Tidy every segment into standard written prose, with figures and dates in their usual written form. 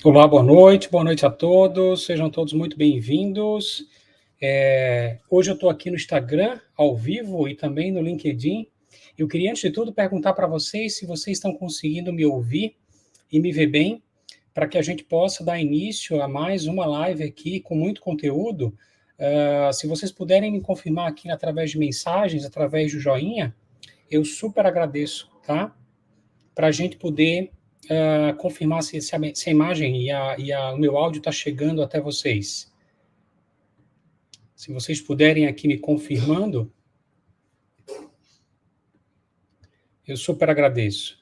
Olá, boa noite a todos, sejam todos muito bem-vindos. Hoje eu estou aqui no Instagram, ao vivo, e também no LinkedIn. Eu queria, antes de tudo, perguntar para vocês se vocês estão conseguindo me ouvir e me ver bem, para que a gente possa dar início a mais uma live aqui com muito conteúdo. Se vocês puderem me confirmar aqui através de mensagens, através do joinha, eu super agradeço, tá? Para a gente poder confirmar se a imagem o meu áudio está chegando até vocês. Se vocês puderem aqui me confirmando, eu super agradeço.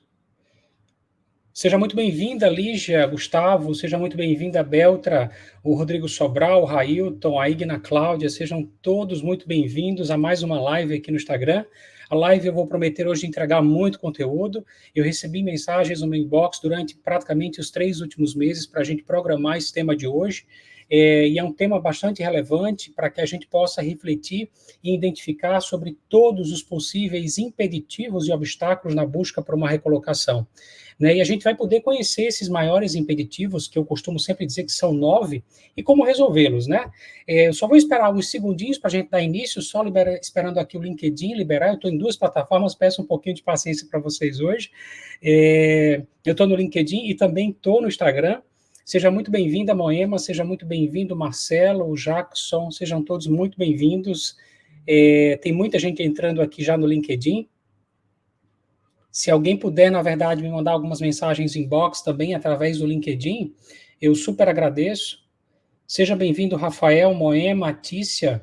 Seja muito bem-vinda, Lígia, Gustavo, seja muito bem-vinda, Beltra, o Rodrigo Sobral, o Railton, a Igna Cláudia, sejam todos muito bem-vindos a mais uma live aqui no Instagram. A live eu vou prometer hoje entregar muito conteúdo. Eu recebi mensagens no meu inbox durante praticamente os 3 últimos meses para a gente programar esse tema de hoje. E é um tema bastante relevante para que a gente possa refletir e identificar sobre todos os possíveis impeditivos e obstáculos na busca por uma recolocação. Né? E a gente vai poder conhecer esses maiores impeditivos, que eu costumo sempre dizer que são 9, e como resolvê-los, né? Eu só vou esperar uns segundinhos para a gente dar início, só esperando aqui o LinkedIn liberar. Eu estou em 2 plataformas, peço um pouquinho de paciência para vocês hoje. Eu estou no LinkedIn e também estou no Instagram. Seja muito bem-vinda, Moema, seja muito bem-vindo, Marcelo, o Jackson, sejam todos muito bem-vindos. Tem muita gente entrando aqui já no LinkedIn. Se alguém puder, na verdade, me mandar algumas mensagens inbox também através do LinkedIn, eu super agradeço. Seja bem-vindo, Rafael, Moema, Tícia.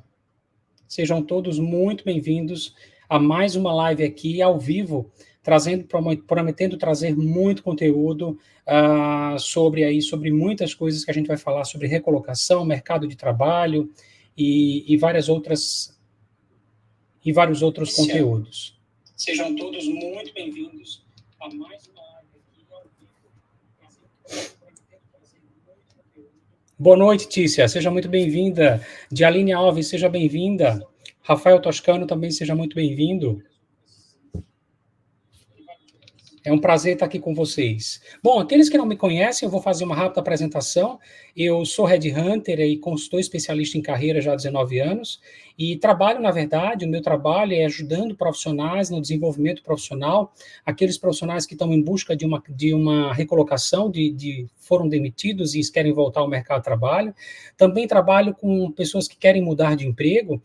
Sejam todos muito bem-vindos a mais uma live aqui ao vivo, prometendo trazer muito conteúdo sobre muitas coisas que a gente vai falar sobre recolocação, mercado de trabalho e vários outros conteúdos. Sejam todos muito bem-vindos a mais uma live aqui ao vivo. Boa noite, Tícia, seja muito bem-vinda. Dialine Alves, seja bem-vinda. Rafael Toscano também seja muito bem-vindo. É um prazer estar aqui com vocês. Bom, aqueles que não me conhecem, eu vou fazer uma rápida apresentação. Eu sou headhunter e consultor especialista em carreira já há 19 anos e trabalho, na verdade, o meu trabalho é ajudando profissionais no desenvolvimento profissional, aqueles profissionais que estão em busca de uma recolocação, foram demitidos e querem voltar ao mercado de trabalho. Também trabalho com pessoas que querem mudar de emprego,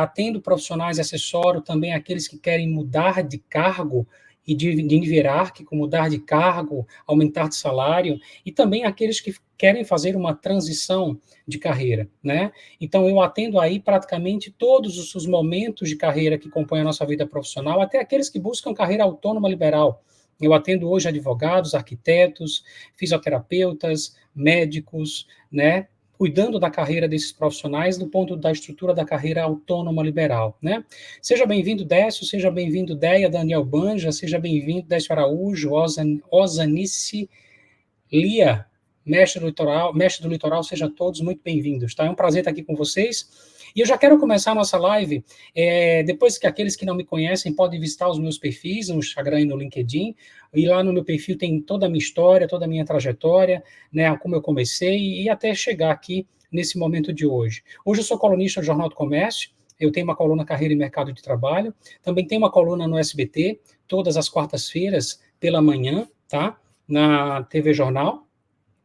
atendo profissionais e assessoro também aqueles que querem mudar de cargo, e de nível hierárquico, mudar de cargo, aumentar de salário, e também aqueles que querem fazer uma transição de carreira, né? Então, eu atendo aí praticamente todos os momentos de carreira que compõem a nossa vida profissional, até aqueles que buscam carreira autônoma liberal. Eu atendo hoje advogados, arquitetos, fisioterapeutas, médicos, né? Cuidando da carreira desses profissionais do ponto da estrutura da carreira autônoma liberal, né? Seja bem-vindo, Décio, seja bem-vindo, Deia, Daniel Banja, seja bem-vindo, Décio Araújo, Osanice, Lia, mestre do litoral, sejam todos muito bem-vindos, tá? É um prazer estar aqui com vocês. E eu já quero começar a nossa live, depois que aqueles que não me conhecem podem visitar os meus perfis no Instagram e no LinkedIn, e lá no meu perfil tem toda a minha história, toda a minha trajetória, né, como eu comecei, e até chegar aqui nesse momento de hoje. Hoje eu sou colunista do Jornal do Comércio, eu tenho uma coluna Carreira e Mercado de Trabalho, também tenho uma coluna no SBT, todas as quartas-feiras, pela manhã, tá? Na TV Jornal,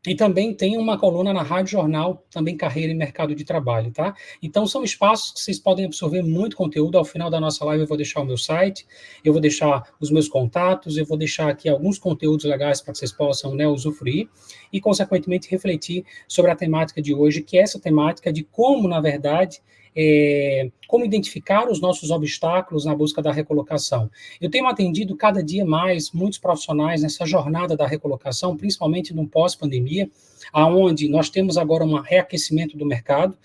e também tem uma coluna na Rádio Jornal, também Carreira e Mercado de Trabalho, tá? Então, são espaços que vocês podem absorver muito conteúdo. Ao final da nossa live, eu vou deixar o meu site, eu vou deixar os meus contatos, eu vou deixar aqui alguns conteúdos legais para que vocês possam, né, usufruir e, consequentemente, refletir sobre a temática de hoje, que é essa temática de como, na verdade, como identificar os nossos obstáculos na busca da recolocação. Eu tenho atendido cada dia mais muitos profissionais nessa jornada da recolocação, principalmente no pós-pandemia, aonde nós temos agora um reaquecimento do mercado.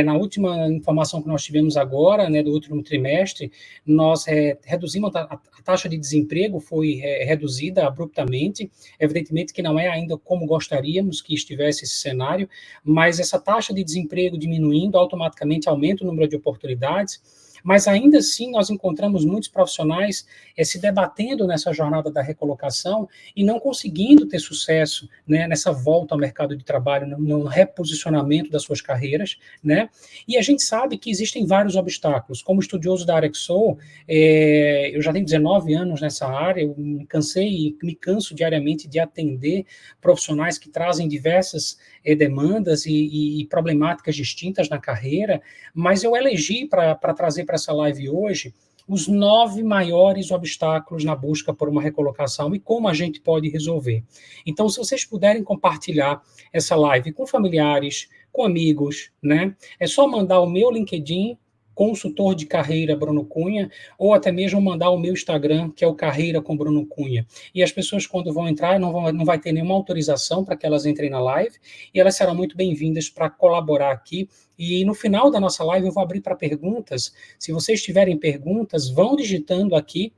Na última informação que nós tivemos agora, né, do último trimestre, nós reduzimos a taxa de desemprego, foi reduzida abruptamente, evidentemente que não é ainda como gostaríamos que estivesse esse cenário, mas essa taxa de desemprego diminuindo automaticamente aumenta o número de oportunidades, mas ainda assim nós encontramos muitos profissionais se debatendo nessa jornada da recolocação e não conseguindo ter sucesso, né, nessa volta ao mercado de trabalho, no reposicionamento das suas carreiras, né? E a gente sabe que existem vários obstáculos. Como estudioso da área que sou, eu já tenho 19 anos nessa área, eu me cansei e me canso diariamente de atender profissionais que trazem diversas demandas e problemáticas distintas na carreira, mas eu elegi para trazer para essa live hoje os 9 maiores obstáculos na busca por uma recolocação e como a gente pode resolver. Então, se vocês puderem compartilhar essa live com familiares, com amigos, né? É só mandar o meu LinkedIn, consultor de carreira Bruno Cunha, ou até mesmo mandar o meu Instagram, que é o Carreira com Bruno Cunha. E as pessoas, quando vão entrar, não vai ter nenhuma autorização para que elas entrem na live, e elas serão muito bem-vindas para colaborar aqui. E no final da nossa live eu vou abrir para perguntas. Se vocês tiverem perguntas, vão digitando aqui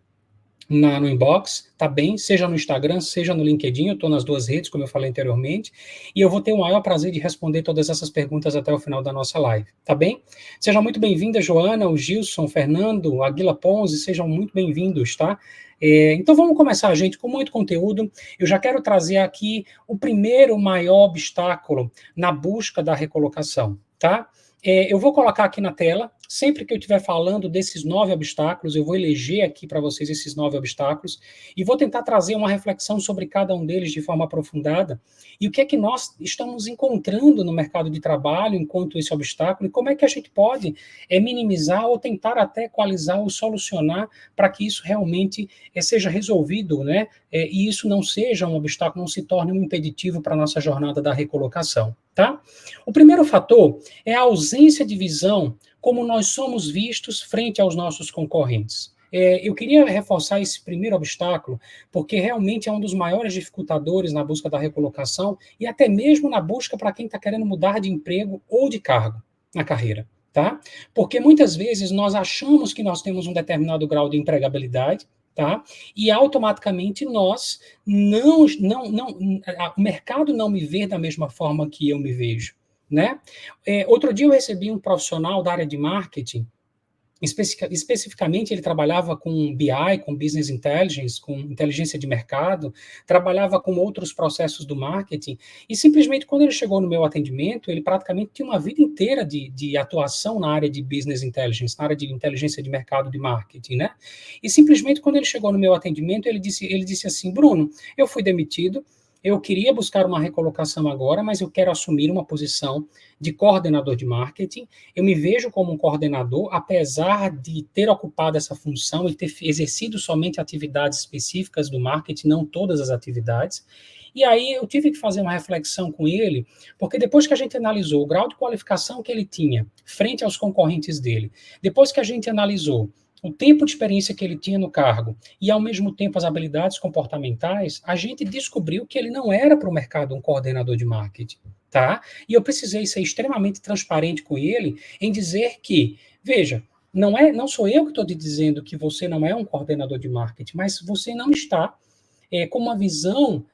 no inbox, tá bem? Seja no Instagram, seja no LinkedIn, eu estou nas duas redes, como eu falei anteriormente, e eu vou ter o maior prazer de responder todas essas perguntas até o final da nossa live, tá bem? Seja muito bem-vinda, Joana, o Gilson, o Fernando, a Guila Ponzi, sejam muito bem-vindos, tá? Então vamos começar, gente, com muito conteúdo. Eu já quero trazer aqui o primeiro maior obstáculo na busca da recolocação, tá? Eu vou colocar aqui na tela, sempre que eu estiver falando desses 9 obstáculos, eu vou eleger aqui para vocês esses 9 obstáculos e vou tentar trazer uma reflexão sobre cada um deles de forma aprofundada e o que é que nós estamos encontrando no mercado de trabalho enquanto esse obstáculo e como é que a gente pode minimizar ou tentar até equalizar ou solucionar para que isso realmente seja resolvido, né? E isso não seja um obstáculo, não se torne um impeditivo para a nossa jornada da recolocação, tá? O primeiro fator é a ausência de visão como nós somos vistos frente aos nossos concorrentes. Eu queria reforçar esse primeiro obstáculo, porque realmente é um dos maiores dificultadores na busca da recolocação e até mesmo na busca para quem está querendo mudar de emprego ou de cargo na carreira. Tá? Porque muitas vezes nós achamos que nós temos um determinado grau de empregabilidade, tá? E automaticamente nós o mercado não me vê da mesma forma que eu me vejo, né? Outro dia eu recebi um profissional da área de marketing, especificamente ele trabalhava com BI, com Business Intelligence, com inteligência de mercado, trabalhava com outros processos do marketing, e simplesmente quando ele chegou no meu atendimento, ele praticamente tinha uma vida inteira de atuação na área de Business Intelligence, na área de inteligência de mercado de marketing, né? E simplesmente quando ele chegou no meu atendimento, ele disse assim, Bruno, eu fui demitido, eu queria buscar uma recolocação agora, mas eu quero assumir uma posição de coordenador de marketing. Eu me vejo como um coordenador, apesar de ter ocupado essa função e ter exercido somente atividades específicas do marketing, não todas as atividades. E aí eu tive que fazer uma reflexão com ele, porque depois que a gente analisou o grau de qualificação que ele tinha frente aos concorrentes dele, depois que a gente analisou o tempo de experiência que ele tinha no cargo e, ao mesmo tempo, as habilidades comportamentais, a gente descobriu que ele não era para o mercado um coordenador de marketing, tá? E eu precisei ser extremamente transparente com ele em dizer que, veja, não sou eu que estou te dizendo que você não é um coordenador de marketing, mas você não está com uma visão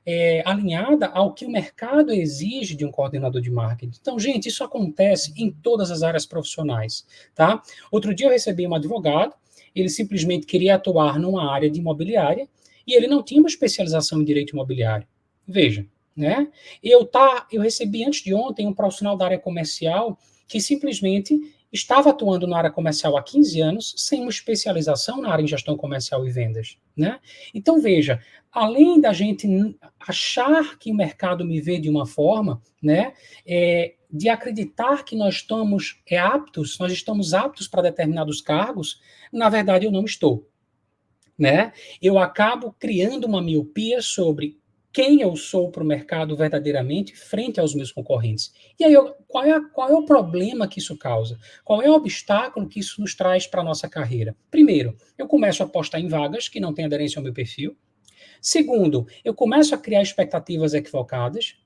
alinhada ao que o mercado exige de um coordenador de marketing. Então, gente, isso acontece em todas as áreas profissionais, tá? Outro dia eu recebi um advogado, ele simplesmente queria atuar numa área de imobiliária e ele não tinha uma especialização em direito imobiliário. Veja, né? Eu recebi antes de ontem um profissional da área comercial que simplesmente estava atuando na área comercial há 15 anos sem uma especialização na área em gestão comercial e vendas, né? Então, veja, além da gente achar que o mercado me vê de uma forma, né, de acreditar que nós estamos aptos para determinados cargos, na verdade eu não estou, né? Eu acabo criando uma miopia sobre quem eu sou para o mercado verdadeiramente frente aos meus concorrentes. E aí, qual é o problema que isso causa? Qual é o obstáculo que isso nos traz para a nossa carreira? Primeiro, eu começo a apostar em vagas que não têm aderência ao meu perfil. Segundo, eu começo a criar expectativas equivocadas.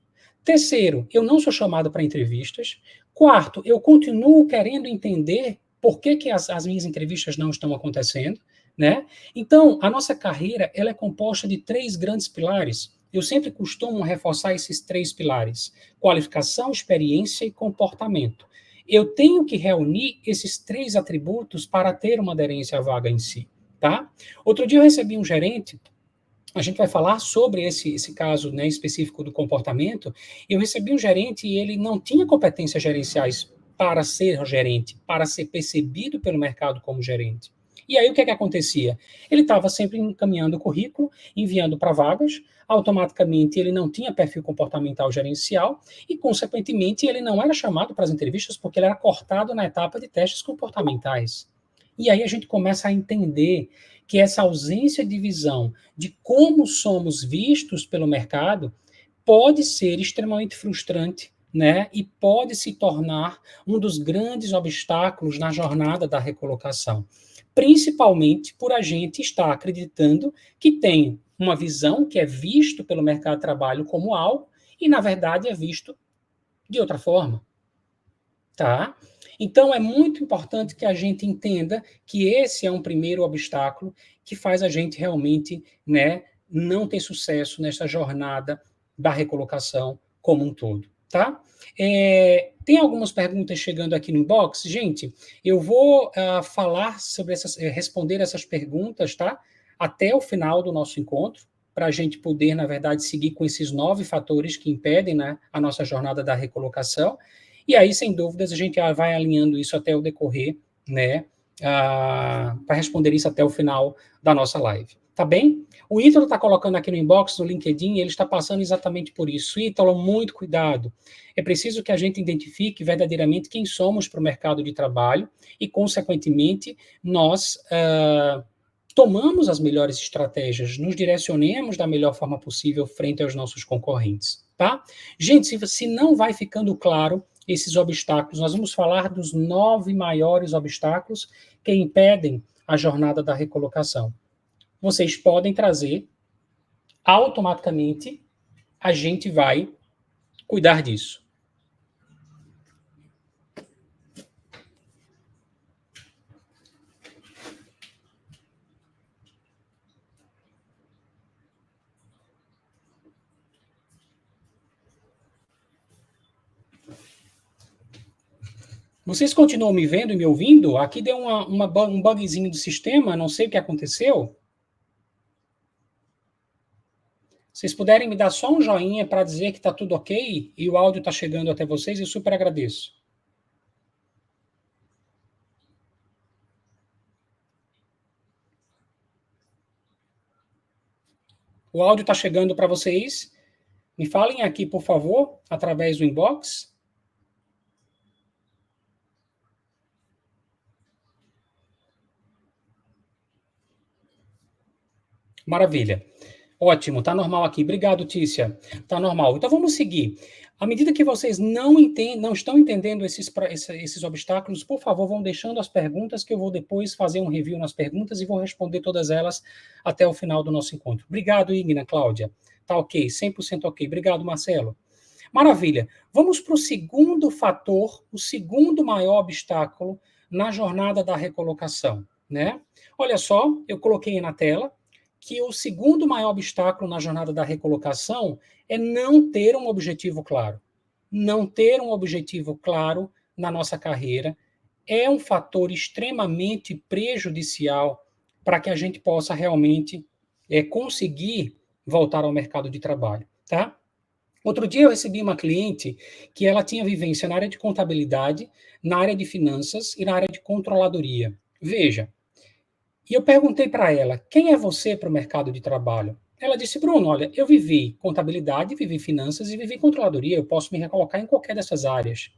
Terceiro, eu não sou chamado para entrevistas. Quarto, eu continuo querendo entender por que as minhas entrevistas não estão acontecendo, né? Então, a nossa carreira ela é composta de 3 grandes pilares. Eu sempre costumo reforçar esses 3 pilares: qualificação, experiência e comportamento. eu tenho que reunir esses 3 atributos para ter uma aderência à vaga em si, tá? Outro dia eu recebi um gerente, a gente vai falar sobre esse caso, né, específico do comportamento. Eu recebi um gerente e ele não tinha competências gerenciais para ser gerente, para ser percebido pelo mercado como gerente. E aí o que é que acontecia? Ele estava sempre encaminhando o currículo, enviando para vagas, automaticamente ele não tinha perfil comportamental gerencial e, consequentemente, ele não era chamado para as entrevistas porque ele era cortado na etapa de testes comportamentais. E aí a gente começa a entender que essa ausência de visão de como somos vistos pelo mercado pode ser extremamente frustrante, né? E pode se tornar um dos grandes obstáculos na jornada da recolocação, principalmente por a gente estar acreditando que tem uma visão que é visto pelo mercado de trabalho como algo e na verdade é visto de outra forma, tá? Então é muito importante que a gente entenda que esse é um primeiro obstáculo que faz a gente realmente, né, não ter sucesso nessa jornada da recolocação como um todo, tá? Tem algumas perguntas chegando aqui no inbox, gente. Eu vou falar sobre responder essas perguntas, tá? Até o final do nosso encontro, para a gente poder, na verdade, seguir com esses 9 fatores que impedem, né, a nossa jornada da recolocação. E aí, sem dúvidas, a gente vai alinhando isso até o decorrer, né, para responder isso até o final da nossa live. Tá bem? O Ítalo está colocando aqui no inbox, no LinkedIn, ele está passando exatamente por isso. Ítalo, muito cuidado. É preciso que a gente identifique verdadeiramente quem somos para o mercado de trabalho e, consequentemente, nós tomamos as melhores estratégias, nos direcionemos da melhor forma possível frente aos nossos concorrentes, tá? Gente, se não vai ficando claro esses obstáculos, nós vamos falar dos 9 maiores obstáculos que impedem a jornada da recolocação. Vocês podem trazer, automaticamente, a gente vai cuidar disso. Vocês continuam me vendo e me ouvindo? Aqui deu um bugzinho do sistema, não sei o que aconteceu. Vocês puderem me dar só um joinha para dizer que está tudo ok e o áudio está chegando até vocês, eu super agradeço. O áudio está chegando para vocês? Me falem aqui, por favor, através do inbox. Maravilha. Ótimo, tá normal aqui. Obrigado, Tícia. Tá normal. Então vamos seguir. À medida que vocês não estão entendendo esses obstáculos, por favor, vão deixando as perguntas que eu vou depois fazer um review nas perguntas e vou responder todas elas até o final do nosso encontro. Obrigado, Igna, Cláudia. Tá ok, 100% ok. Obrigado, Marcelo. Maravilha. Vamos para o segundo fator, o segundo maior obstáculo na jornada da recolocação, né? Olha só, eu coloquei na tela que o segundo maior obstáculo na jornada da recolocação é não ter um objetivo claro. Não ter um objetivo claro na nossa carreira é um fator extremamente prejudicial para que a gente possa realmente conseguir voltar ao mercado de trabalho, tá? Outro dia eu recebi uma cliente que ela tinha vivência na área de contabilidade, na área de finanças e na área de controladoria. Veja, e eu perguntei para ela, quem é você para o mercado de trabalho? Ela disse, Bruno, olha, eu vivi contabilidade, vivi finanças e vivi controladoria, eu posso me recolocar em qualquer dessas áreas.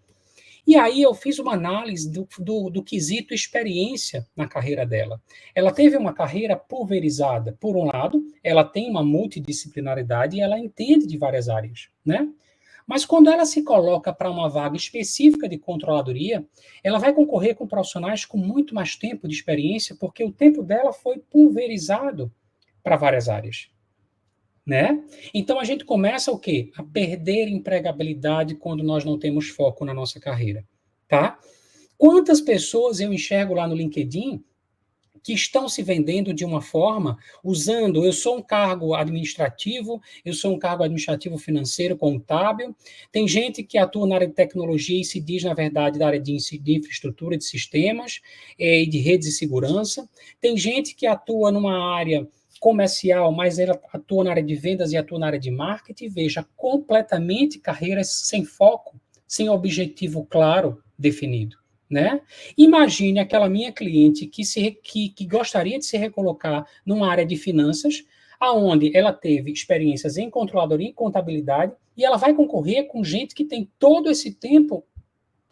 E aí eu fiz uma análise do quesito experiência na carreira dela. Ela teve uma carreira pulverizada. Por um lado, ela tem uma multidisciplinaridade e ela entende de várias áreas, né? Mas quando ela se coloca para uma vaga específica de controladoria, ela vai concorrer com profissionais com muito mais tempo de experiência, porque o tempo dela foi pulverizado para várias áreas, né? Então a gente começa o quê? A perder empregabilidade quando nós não temos foco na nossa carreira, tá? Quantas pessoas eu enxergo lá no LinkedIn que estão se vendendo de uma forma, usando, eu sou um cargo administrativo, eu sou um cargo administrativo financeiro, contábil, tem gente que atua na área de tecnologia e se diz, na verdade, da área de infraestrutura, de sistemas, e de redes de segurança, tem gente que atua numa área comercial, mas ela atua na área de vendas e atua na área de marketing, veja, completamente carreiras sem foco, sem objetivo claro, definido. Né? Imagine aquela minha cliente que gostaria de se recolocar numa área de finanças, aonde ela teve experiências em controladoria e contabilidade, e ela vai concorrer com gente que tem todo esse tempo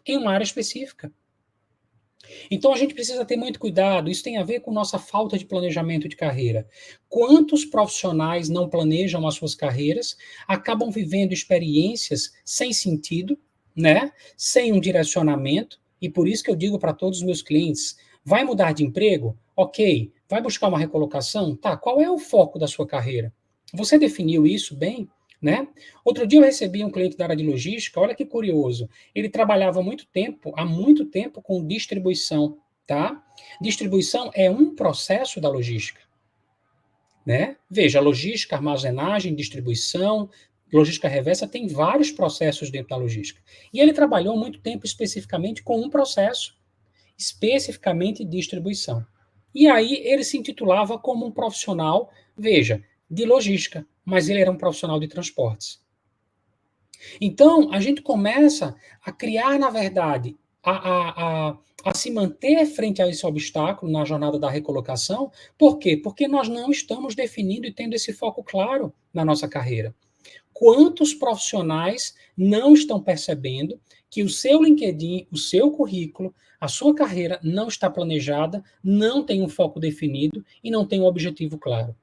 em uma área específica. Então a gente precisa ter muito cuidado, isso tem a ver com nossa falta de planejamento de carreira. Quantos profissionais não planejam as suas carreiras, acabam vivendo experiências sem sentido, né? Sem um direcionamento, e por isso que eu digo para todos os meus clientes, vai mudar de emprego? Ok. Vai buscar uma recolocação? Tá, qual é o foco da sua carreira? Você definiu isso bem? Né? Outro dia eu recebi um cliente da área de logística, olha que curioso, ele trabalhava há muito tempo com distribuição, tá? Distribuição é um processo da logística, né? Veja, logística, armazenagem, distribuição, logística reversa, tem vários processos dentro da logística. E ele trabalhou muito tempo especificamente com um processo, especificamente distribuição. E aí ele se intitulava como um profissional, veja, de logística, mas ele era um profissional de transportes. Então, a gente começa a criar, na verdade, a se manter frente a esse obstáculo na jornada da recolocação. Por quê? Porque nós não estamos definindo e tendo esse foco claro na nossa carreira. Quantos profissionais não estão percebendo que o seu LinkedIn, o seu currículo, a sua carreira não está planejada, não tem um foco definido e não tem um objetivo claro?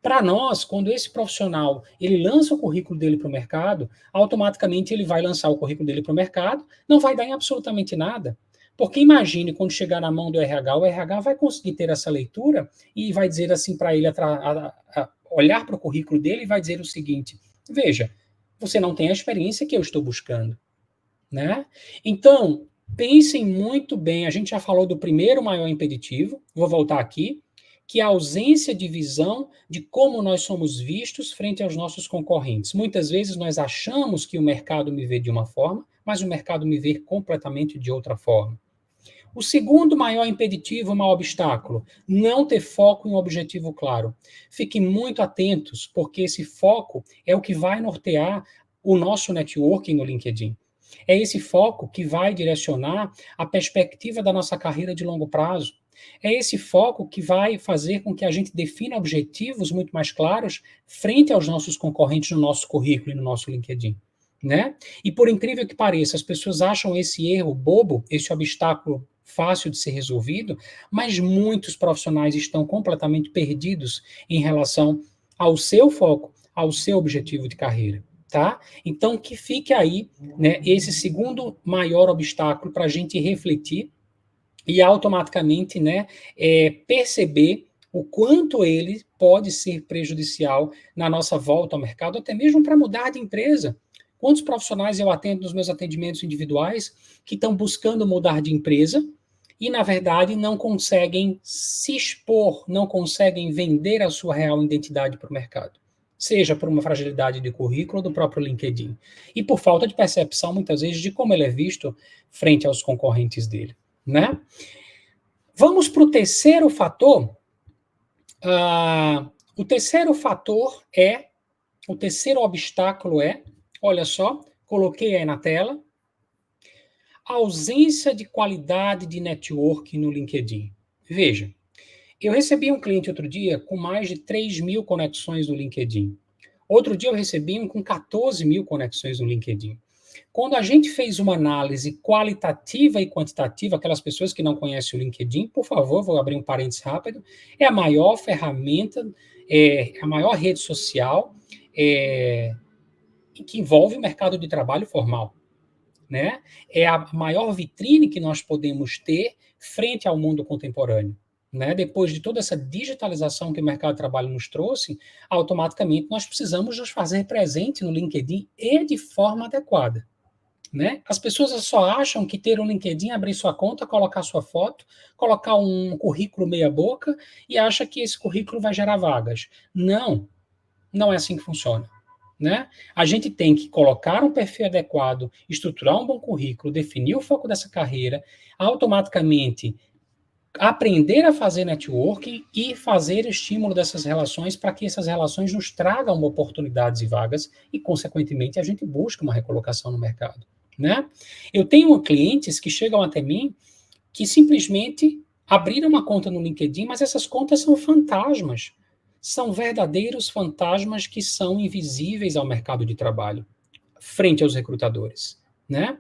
Para nós, quando esse profissional ele lança o currículo dele para o mercado, automaticamente ele vai lançar o currículo dele para o mercado, não vai dar em absolutamente nada. Porque imagine quando chegar na mão do RH, o RH vai conseguir ter essa leitura e vai dizer assim para ele, olhar para o currículo dele e vai dizer o seguinte: veja, você não tem a experiência que eu estou buscando, né? Então, pensem muito bem, a gente já falou do primeiro maior impeditivo, vou voltar aqui, que é a ausência de visão de como nós somos vistos frente aos nossos concorrentes. Muitas vezes nós achamos que o mercado me vê de uma forma, mas o mercado me vê completamente de outra forma. O segundo maior impeditivo, maior obstáculo, não ter foco em um objetivo claro. Fiquem muito atentos, porque esse foco é o que vai nortear o nosso networking no LinkedIn. É esse foco que vai direcionar a perspectiva da nossa carreira de longo prazo. É esse foco que vai fazer com que a gente defina objetivos muito mais claros frente aos nossos concorrentes no nosso currículo e no nosso LinkedIn. Né? E por incrível que pareça, as pessoas acham esse erro bobo, esse obstáculo fácil de ser resolvido, mas muitos profissionais estão completamente perdidos em relação ao seu foco, ao seu objetivo de carreira. Tá? Então, que fique aí, né, esse segundo maior obstáculo para a gente refletir e automaticamente, né, perceber o quanto ele pode ser prejudicial na nossa volta ao mercado, até mesmo para mudar de empresa. Quantos profissionais eu atendo nos meus atendimentos individuais que estão buscando mudar de empresa e, na verdade, não conseguem se expor, não conseguem vender a sua real identidade para o mercado? Seja por uma fragilidade de currículo ou do próprio LinkedIn. E por falta de percepção, muitas vezes, de como ele é visto frente aos concorrentes dele. Né? Vamos para o terceiro fator. O terceiro fator o terceiro obstáculo olha só, coloquei aí na tela, a ausência de qualidade de network no LinkedIn. Veja, eu recebi um cliente outro dia com mais de 3.000 conexões no LinkedIn. Outro dia eu recebi um com 14.000 conexões no LinkedIn. Quando a gente fez uma análise qualitativa e quantitativa, aquelas pessoas que não conhecem o LinkedIn, por favor, vou abrir um parênteses rápido, é a maior ferramenta, a maior rede social que envolve o mercado de trabalho formal. Né? É a maior vitrine que nós podemos ter frente ao mundo contemporâneo. Né? Depois de toda essa digitalização que o mercado de trabalho nos trouxe, automaticamente nós precisamos nos fazer presente no LinkedIn e de forma adequada. né? As pessoas só acham que ter um LinkedIn, abrir sua conta, colocar sua foto, colocar um currículo meia boca e acha que esse currículo vai gerar vagas. Não, não é assim que funciona. Né? A gente tem que colocar um perfil adequado, estruturar um bom currículo, definir o foco dessa carreira, automaticamente aprender a fazer networking e fazer estímulo dessas relações para que essas relações nos tragam oportunidades e vagas e, consequentemente, a gente busca uma recolocação no mercado. Né? Eu tenho clientes que chegam até mim que simplesmente abriram uma conta no LinkedIn, mas essas contas são fantasmas. São verdadeiros fantasmas que são invisíveis ao mercado de trabalho, frente aos recrutadores. Né?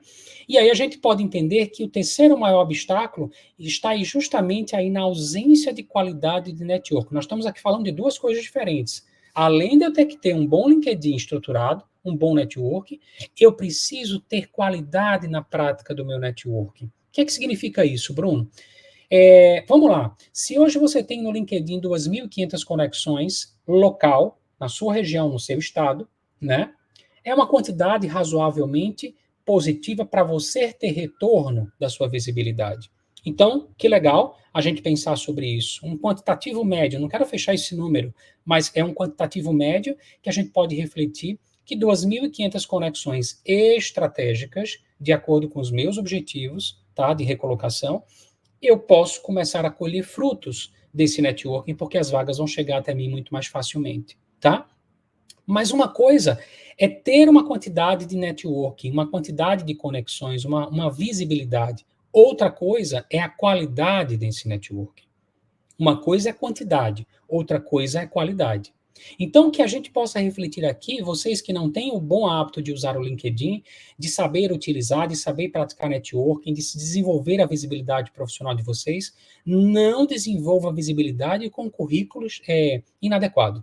E aí a gente pode entender que o terceiro maior obstáculo está aí justamente aí na ausência de qualidade de network. Nós estamos aqui falando de duas coisas diferentes. Além de eu ter que ter um bom LinkedIn estruturado, um bom network, eu preciso ter qualidade na prática do meu network. O que é que significa isso, Bruno? Vamos lá. Se hoje você tem no LinkedIn 2.500 conexões local, na sua região, no seu estado, né? É uma quantidade razoavelmente positiva para você ter retorno da sua visibilidade. Então, que legal a gente pensar sobre isso. Um quantitativo médio, não quero fechar esse número, mas é um quantitativo médio que a gente pode refletir que 2.500 conexões estratégicas, de acordo com os meus objetivos, tá, de recolocação, eu posso começar a colher frutos desse networking, porque as vagas vão chegar até mim muito mais facilmente, tá? Mas uma coisa é ter uma quantidade de networking, uma quantidade de conexões, uma visibilidade. Outra coisa é a qualidade desse networking. Uma coisa é quantidade, outra coisa é qualidade. Então, que a gente possa refletir aqui, vocês que não têm o bom hábito de usar o LinkedIn, de saber utilizar, de saber praticar networking, de se desenvolver a visibilidade profissional de vocês, não desenvolva a visibilidade com currículos inadequados.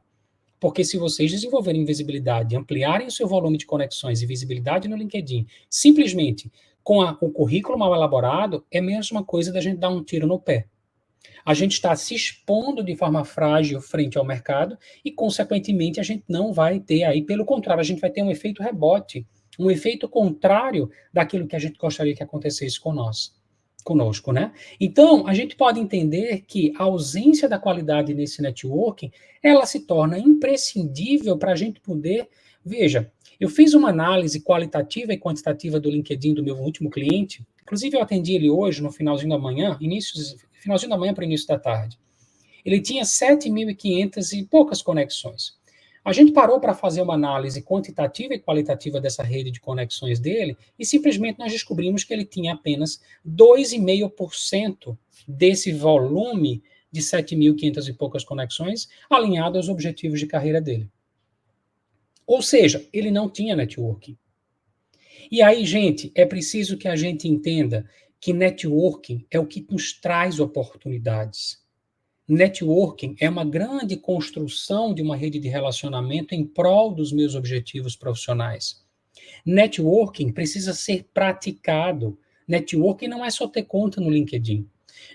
Porque se vocês desenvolverem visibilidade, ampliarem o seu volume de conexões e visibilidade no LinkedIn, simplesmente com o currículo mal elaborado, é a mesma coisa da gente dar um tiro no pé. A gente está se expondo de forma frágil frente ao mercado e, consequentemente, a gente não vai ter aí, pelo contrário, a gente vai ter um efeito rebote, um efeito contrário daquilo que a gente gostaria que acontecesse conosco, né? Então, a gente pode entender que a ausência da qualidade nesse networking, ela se torna imprescindível para a gente poder, veja, eu fiz uma análise qualitativa e quantitativa do LinkedIn do meu último cliente, inclusive eu atendi ele hoje no finalzinho da manhã, finalzinho da manhã para o início da tarde. Ele tinha 7.500 e poucas conexões. A gente parou para fazer uma análise quantitativa e qualitativa dessa rede de conexões dele e simplesmente nós descobrimos que ele tinha apenas 2,5% desse volume de 7.500 e poucas conexões alinhado aos objetivos de carreira dele. Ou seja, ele não tinha networking. E aí, gente, é preciso que a gente entenda que networking é o que nos traz oportunidades. Networking é uma grande construção de uma rede de relacionamento em prol dos meus objetivos profissionais. Networking precisa ser praticado. Networking não é só ter conta no LinkedIn.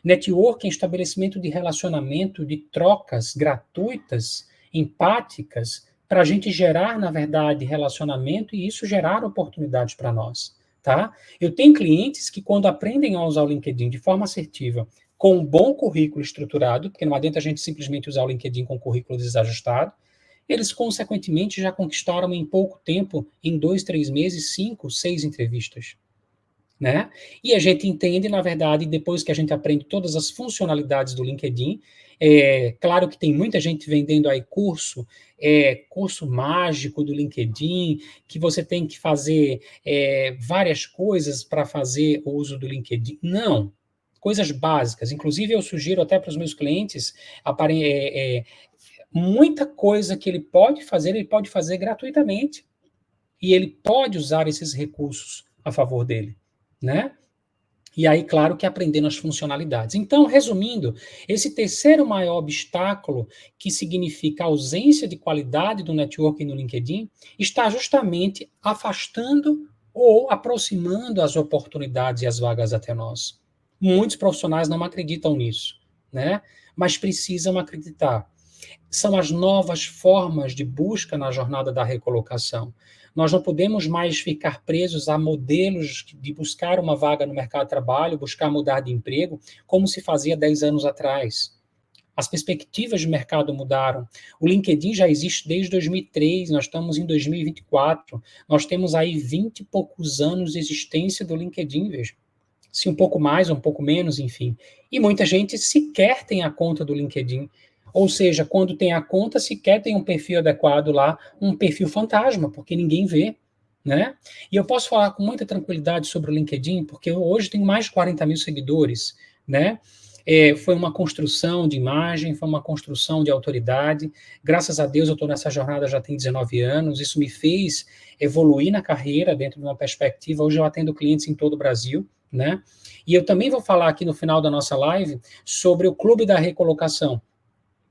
Networking é estabelecimento de relacionamento, de trocas gratuitas, empáticas, para a gente gerar, na verdade, relacionamento e isso gerar oportunidades para nós. Tá? Eu tenho clientes que, quando aprendem a usar o LinkedIn de forma assertiva, com um bom currículo estruturado, porque não adianta a gente simplesmente usar o LinkedIn com currículo desajustado, eles, consequentemente, já conquistaram em pouco tempo, em 2, 3 meses, 5, 6 entrevistas. Né? E a gente entende, na verdade, depois que a gente aprende todas as funcionalidades do LinkedIn, claro que tem muita gente vendendo aí curso mágico do LinkedIn, que você tem que fazer várias coisas para fazer o uso do LinkedIn. Não, coisas básicas. Inclusive, eu sugiro até para os meus clientes, muita coisa que ele pode fazer gratuitamente. E ele pode usar esses recursos a favor dele, né? E aí, claro que aprendendo as funcionalidades. Então, resumindo, esse terceiro maior obstáculo, que significa a ausência de qualidade do networking no LinkedIn, está justamente afastando ou aproximando as oportunidades e as vagas até nós. Muitos profissionais não acreditam nisso, né? Mas precisam acreditar. são as novas formas de busca na jornada da recolocação. Nós não podemos mais ficar presos a modelos de buscar uma vaga no mercado de trabalho, buscar mudar de emprego, como se fazia 10 anos atrás. As perspectivas de mercado mudaram. O LinkedIn já existe desde 2003, nós estamos em 2024. Nós temos aí 20 e poucos anos de existência do LinkedIn, veja. Se um pouco mais, um pouco menos, enfim. E muita gente sequer tem a conta do LinkedIn. Ou seja, quando tem a conta, sequer tem um perfil adequado lá, um perfil fantasma, porque ninguém vê, né? E eu posso falar com muita tranquilidade sobre o LinkedIn, porque eu hoje tenho mais de 40 mil seguidores, né? Foi uma construção de imagem, foi uma construção de autoridade. Graças a Deus eu estou nessa jornada já tem 19 anos, isso me fez evoluir na carreira dentro de uma perspectiva. Hoje eu atendo clientes em todo o Brasil, né? E eu também vou falar aqui no final da nossa live sobre o Clube da Recolocação,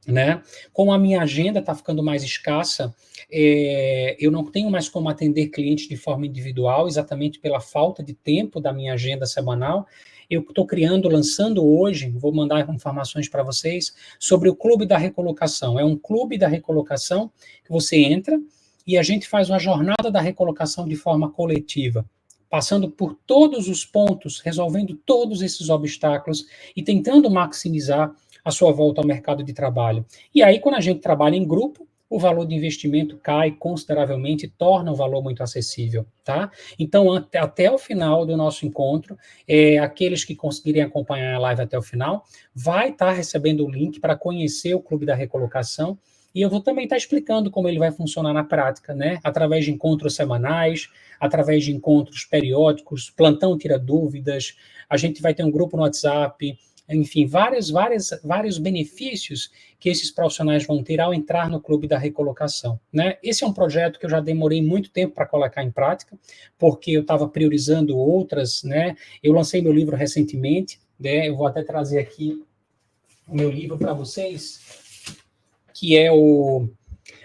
né? Como a minha agenda está ficando mais escassa, eu não tenho mais como atender clientes de forma individual, exatamente pela falta de tempo da minha agenda semanal. Eu estou lançando hoje, vou mandar informações para vocês, sobre o Clube da Recolocação. É um clube da recolocação que você entra e a gente faz uma jornada da recolocação de forma coletiva, passando por todos os pontos, resolvendo todos esses obstáculos e tentando maximizar a sua volta ao mercado de trabalho. E aí, quando a gente trabalha em grupo, o valor de investimento cai consideravelmente e torna o valor muito acessível, tá? Então, até o final do nosso encontro, aqueles que conseguirem acompanhar a live até o final, vai estar recebendo o link para conhecer o Clube da Recolocação, e eu vou também estar explicando como ele vai funcionar na prática, né? Através de encontros semanais, através de encontros periódicos, plantão tira dúvidas, a gente vai ter um grupo no WhatsApp, enfim, vários benefícios que esses profissionais vão ter ao entrar no Clube da Recolocação, né? Esse é um projeto que eu já demorei muito tempo para colocar em prática, porque eu estava priorizando outras, né? Eu lancei meu livro recentemente, né? Eu vou até trazer aqui o meu livro para vocês, que é o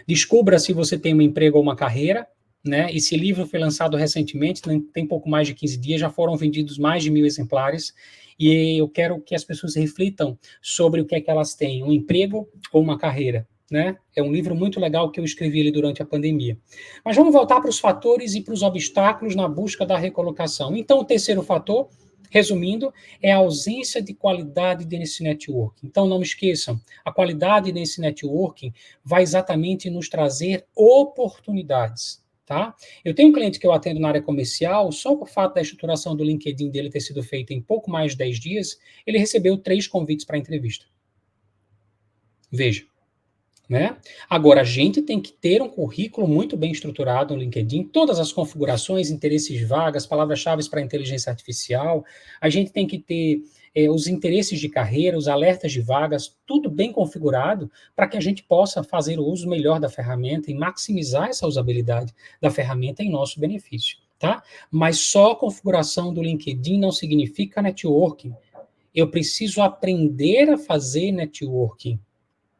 Descubra se você tem um emprego ou uma carreira, né? Esse livro foi lançado recentemente, tem pouco mais de 15 dias, já foram vendidos mais de 1.000 exemplares, e eu quero que as pessoas reflitam sobre o que é que elas têm, um emprego ou uma carreira, né? É um livro muito legal que eu escrevi ali durante a pandemia. Mas vamos voltar para os fatores e para os obstáculos na busca da recolocação. Então, o terceiro fator, resumindo, é a ausência de qualidade nesse networking. Então, não esqueçam, a qualidade nesse networking vai exatamente nos trazer oportunidades, tá? Eu tenho um cliente que eu atendo na área comercial, só por fato da estruturação do LinkedIn dele ter sido feita em pouco mais de 10 dias, ele recebeu 3 convites para entrevista. Veja. Né? Agora, a gente tem que ter um currículo muito bem estruturado no LinkedIn, todas as configurações, interesses vagas, palavras-chave para inteligência artificial, a gente tem que ter os interesses de carreira, os alertas de vagas, tudo bem configurado para que a gente possa fazer o uso melhor da ferramenta e maximizar essa usabilidade da ferramenta em nosso benefício, tá? Mas só a configuração do LinkedIn não significa networking. Eu preciso aprender a fazer networking,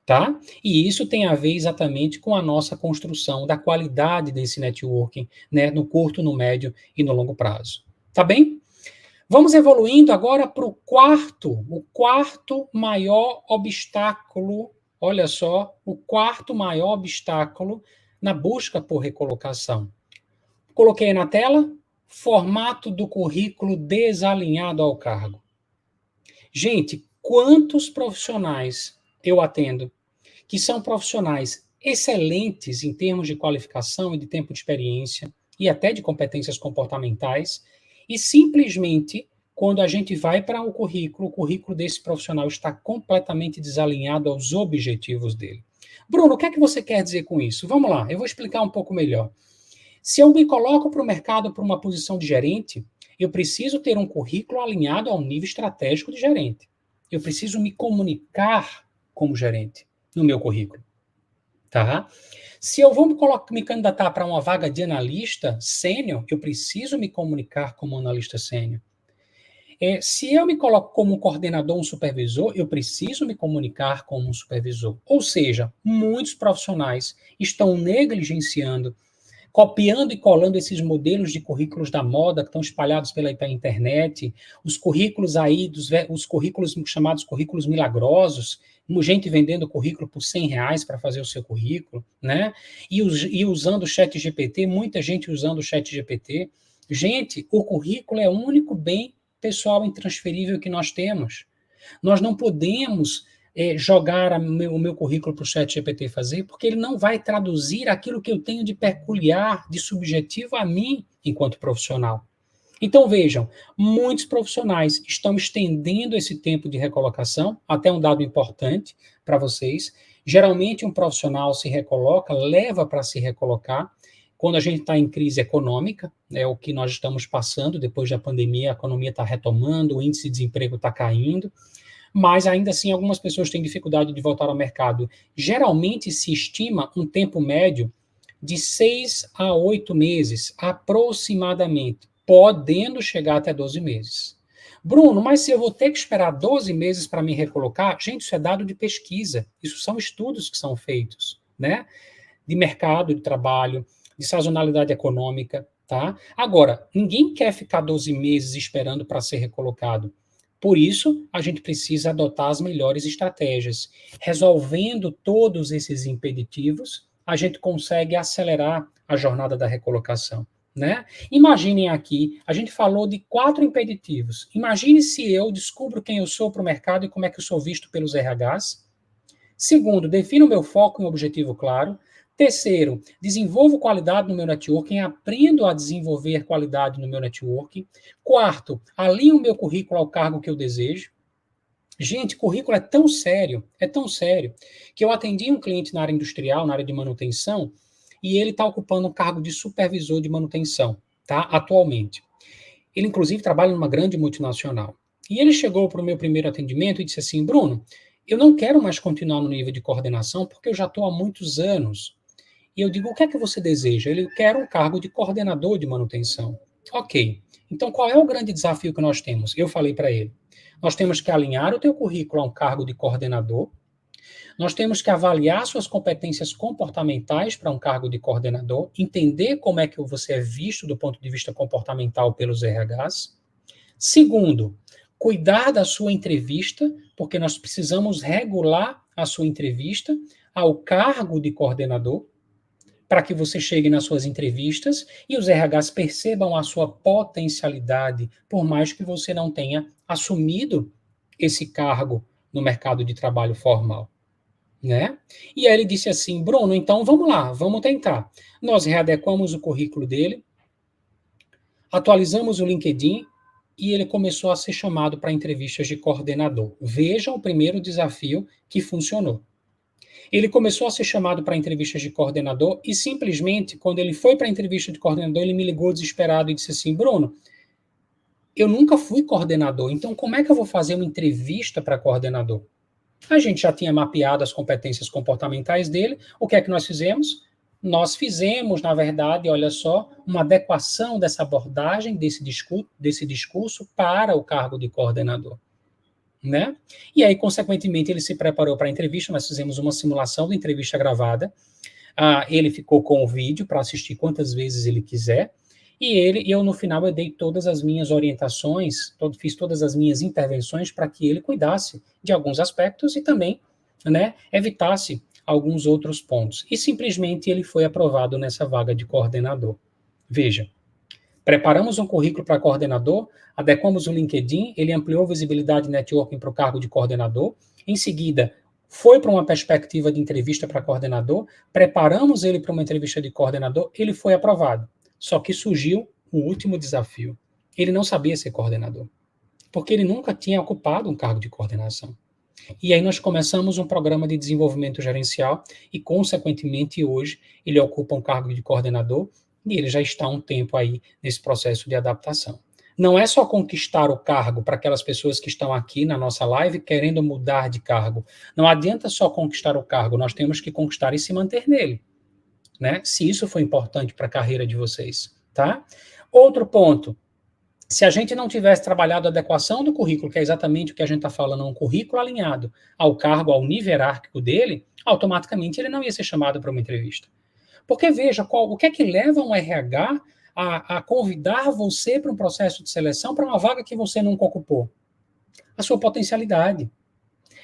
tá? E isso tem a ver exatamente com a nossa construção da qualidade desse networking, né, no curto, no médio e no longo prazo. Tá bem? Vamos evoluindo agora para o quarto maior obstáculo, olha só, o quarto maior obstáculo na busca por recolocação. Coloquei na tela, formato do currículo desalinhado ao cargo. Gente, quantos profissionais eu atendo que são profissionais excelentes em termos de qualificação e de tempo de experiência e até de competências comportamentais, e simplesmente, quando a gente vai para o currículo desse profissional está completamente desalinhado aos objetivos dele. Bruno, o que é que você quer dizer com isso? Vamos lá, eu vou explicar um pouco melhor. Se eu me coloco para o mercado para uma posição de gerente, eu preciso ter um currículo alinhado ao nível estratégico de gerente. Eu preciso me comunicar como gerente no meu currículo, tá? Se eu vou me candidatar para uma vaga de analista sênior, eu preciso me comunicar como analista sênior. Se eu me coloco como um coordenador, um supervisor, eu preciso me comunicar como um supervisor. Ou seja, muitos profissionais estão negligenciando copiando e colando esses modelos de currículos da moda que estão espalhados pela internet, os currículos aí, os currículos chamados currículos milagrosos, gente vendendo currículo por R$ 100 para fazer o seu currículo, né? E usando o chat GPT, muita gente usando o chat GPT. Gente, o currículo é o único bem pessoal intransferível que nós temos. Nós não podemos jogar o meu currículo para o chat GPT fazer, porque ele não vai traduzir aquilo que eu tenho de peculiar, de subjetivo a mim, enquanto profissional. Então, vejam, muitos profissionais estão estendendo esse tempo de recolocação, até um dado importante para vocês. Geralmente, um profissional se recoloca, leva para se recolocar, quando a gente está em crise econômica, é o que nós estamos passando, depois da pandemia, a economia está retomando, o índice de desemprego está caindo, mas ainda assim algumas pessoas têm dificuldade de voltar ao mercado. Geralmente se estima um tempo médio de 6 a 8 meses, aproximadamente, podendo chegar até 12 meses. Bruno, mas se eu vou ter que esperar 12 meses para me recolocar, gente, isso é dado de pesquisa, isso são estudos que são feitos, né? De mercado de trabalho, de sazonalidade econômica, tá? Agora, ninguém quer ficar 12 meses esperando para ser recolocado. Por isso, a gente precisa adotar as melhores estratégias. Resolvendo todos esses impeditivos, a gente consegue acelerar a jornada da recolocação, né? Imaginem aqui, a gente falou de 4 impeditivos. Imagine se eu descubro quem eu sou para o mercado e como é que eu sou visto pelos RHs. Segundo, defino o meu foco e um objetivo claro. Terceiro, desenvolvo qualidade no meu networking, aprendo a desenvolver qualidade no meu networking. Quarto, alinho o meu currículo ao cargo que eu desejo. Gente, currículo é tão sério, que eu atendi um cliente na área industrial, na área de manutenção, e ele está ocupando um cargo de supervisor de manutenção, tá? Atualmente. Ele, inclusive, trabalha numa grande multinacional. E ele chegou para o meu primeiro atendimento e disse assim, Bruno, eu não quero mais continuar no nível de coordenação porque eu já estou há muitos anos. E eu digo, o que é que você deseja? Ele quer um cargo de coordenador de manutenção. Ok. Então, qual é o grande desafio que nós temos? Eu falei para ele. Nós temos que alinhar o teu currículo a um cargo de coordenador. Nós temos que avaliar suas competências comportamentais para um cargo de coordenador, entender como é que você é visto do ponto de vista comportamental pelos RHs. Segundo, cuidar da sua entrevista, porque nós precisamos regular a sua entrevista ao cargo de coordenador, para que você chegue nas suas entrevistas e os RHs percebam a sua potencialidade, por mais que você não tenha assumido esse cargo no mercado de trabalho formal, né? E aí ele disse assim, Bruno, então vamos lá, vamos tentar. Nós readequamos o currículo dele, atualizamos o LinkedIn e ele começou a ser chamado para entrevistas de coordenador. Vejam o primeiro desafio que funcionou. Ele começou a ser chamado para entrevistas de coordenador e simplesmente, quando ele foi para a entrevista de coordenador, ele me ligou desesperado e disse assim, Bruno, eu nunca fui coordenador, então como é que eu vou fazer uma entrevista para coordenador? A gente já tinha mapeado as competências comportamentais dele, o que é que nós fizemos? Nós fizemos, na verdade, olha só, uma adequação dessa abordagem, desse discurso para o cargo de coordenador. Né? E aí, consequentemente, ele se preparou para a entrevista, nós fizemos uma simulação de entrevista gravada, ele ficou com o vídeo para assistir quantas vezes ele quiser, e eu, no final, eu dei todas as minhas orientações, fiz todas as minhas intervenções para que ele cuidasse de alguns aspectos e também, né, evitasse alguns outros pontos. E simplesmente ele foi aprovado nessa vaga de coordenador. Veja, preparamos um currículo para coordenador, adequamos o LinkedIn, ele ampliou a visibilidade de networking para o cargo de coordenador, em seguida foi para uma perspectiva de entrevista para coordenador, preparamos ele para uma entrevista de coordenador, ele foi aprovado. Só que surgiu o último desafio. Ele não sabia ser coordenador, porque ele nunca tinha ocupado um cargo de coordenação. E aí nós começamos um programa de desenvolvimento gerencial e, consequentemente, hoje ele ocupa um cargo de coordenador e ele já está há um tempo aí nesse processo de adaptação. Não é só conquistar o cargo para aquelas pessoas que estão aqui na nossa live querendo mudar de cargo. Não adianta só conquistar o cargo, nós temos que conquistar e se manter nele, né? Se isso foi importante para a carreira de vocês, tá? Outro ponto, se a gente não tivesse trabalhado a adequação do currículo, que é exatamente o que a gente está falando, um currículo alinhado ao cargo, ao nível hierárquico dele, automaticamente ele não ia ser chamado para uma entrevista. Porque veja, o que é que leva um RH a convidar você para um processo de seleção para uma vaga que você nunca ocupou? A sua potencialidade.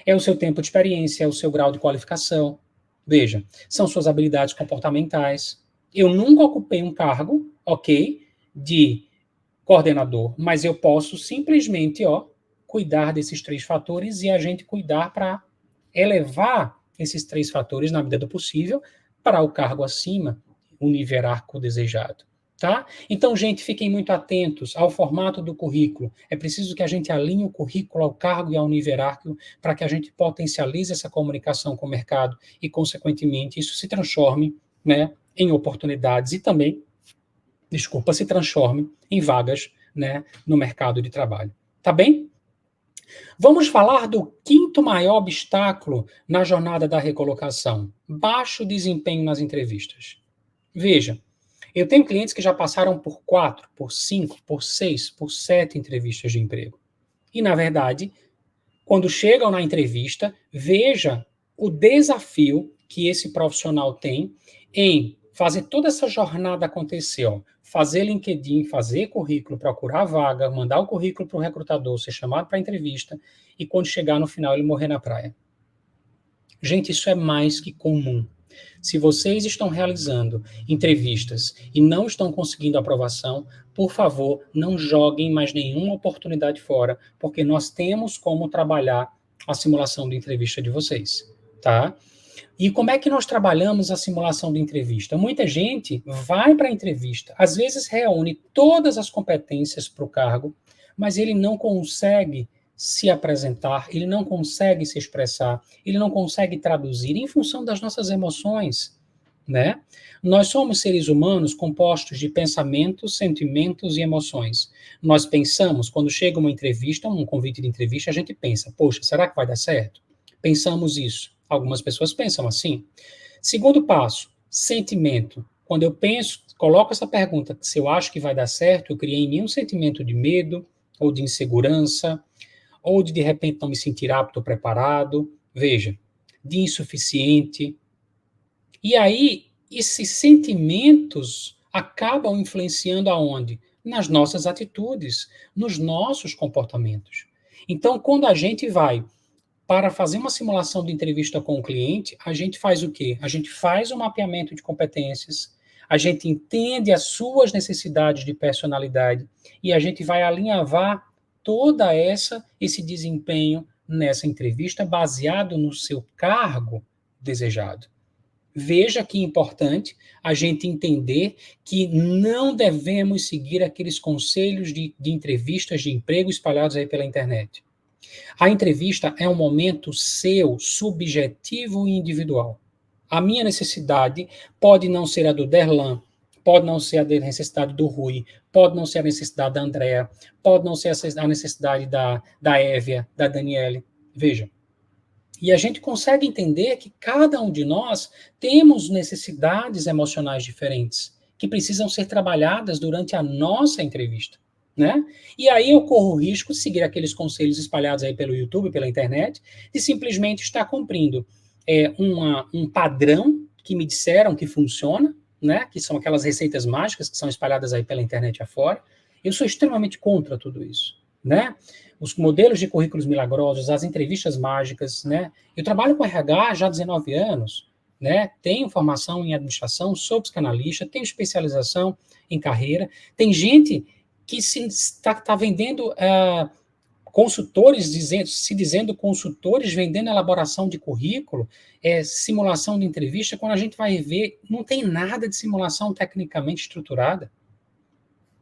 É o seu tempo de experiência, é o seu grau de qualificação. Veja, são suas habilidades comportamentais. Eu nunca ocupei um cargo, ok, de coordenador, mas eu posso simplesmente, cuidar desses 3 fatores e a gente cuidar para elevar esses 3 fatores, na medida do possível, para o cargo acima, o nível hierárquico desejado. Tá? Então, gente, fiquem muito atentos ao formato do currículo. É preciso que a gente alinhe o currículo ao cargo e ao nível hierárquico para que a gente potencialize essa comunicação com o mercado e, consequentemente, isso se transforme, né, em oportunidades e também, se transforme em vagas, né, no mercado de trabalho. Tá bem? Vamos falar do 5º maior obstáculo na jornada da recolocação: baixo desempenho nas entrevistas. Veja, eu tenho clientes que já passaram por 4, por 5, por 6, por 7 entrevistas de emprego. E, na verdade, quando chegam na entrevista, veja o desafio que esse profissional tem em fazer toda essa jornada acontecer, fazer LinkedIn, fazer currículo, procurar vaga, mandar o currículo para o recrutador, ser chamado para a entrevista e quando chegar no final ele morrer na praia. Gente, isso é mais que comum. Se vocês estão realizando entrevistas e não estão conseguindo aprovação, por favor, não joguem mais nenhuma oportunidade fora, porque nós temos como trabalhar a simulação de entrevista de vocês, tá? E como é que nós trabalhamos a simulação de entrevista? Muita gente vai para a entrevista, às vezes reúne todas as competências para o cargo, mas ele não consegue se apresentar, ele não consegue se expressar, ele não consegue traduzir em função das nossas emoções, né? Nós somos seres humanos compostos de pensamentos, sentimentos e emoções. Nós pensamos, quando chega uma entrevista, um convite de entrevista, a gente pensa, poxa, será que vai dar certo? Pensamos isso. Algumas pessoas pensam assim. Segundo passo, sentimento. Quando eu penso, coloco essa pergunta, se eu acho que vai dar certo, eu criei em mim um sentimento de medo, ou de insegurança, ou de repente não me sentir apto ou preparado, veja, de insuficiente. E aí, esses sentimentos acabam influenciando aonde? Nas nossas atitudes, nos nossos comportamentos. Então, quando a gente vai para fazer uma simulação de entrevista com o cliente, a gente faz o quê? A gente faz um mapeamento de competências, a gente entende as suas necessidades de personalidade e a gente vai alinhavar toda esse desempenho nessa entrevista baseado no seu cargo desejado. Veja que importante a gente entender que não devemos seguir aqueles conselhos de entrevistas de emprego espalhados aí pela internet. A entrevista é um momento seu, subjetivo e individual. A minha necessidade pode não ser a do Derlan, pode não ser a necessidade do Rui, pode não ser a necessidade da Andrea, pode não ser a necessidade da Évia, da Daniele. Veja. E a gente consegue entender que cada um de nós temos necessidades emocionais diferentes, que precisam ser trabalhadas durante a nossa entrevista. Né? E aí eu corro o risco de seguir aqueles conselhos espalhados aí pelo YouTube, pela internet, de simplesmente estar cumprindo um padrão que me disseram que funciona, né? Que são aquelas receitas mágicas que são espalhadas aí pela internet afora. Eu sou extremamente contra tudo isso, né? Os modelos de currículos milagrosos, as entrevistas mágicas, né? Eu trabalho com RH já há 19 anos, né? Tenho formação em administração, sou psicanalista, tenho especialização em carreira. Tem gente que está vendendo consultores, se dizendo consultores, vendendo elaboração de currículo, simulação de entrevista, quando a gente vai ver, não tem nada de simulação tecnicamente estruturada,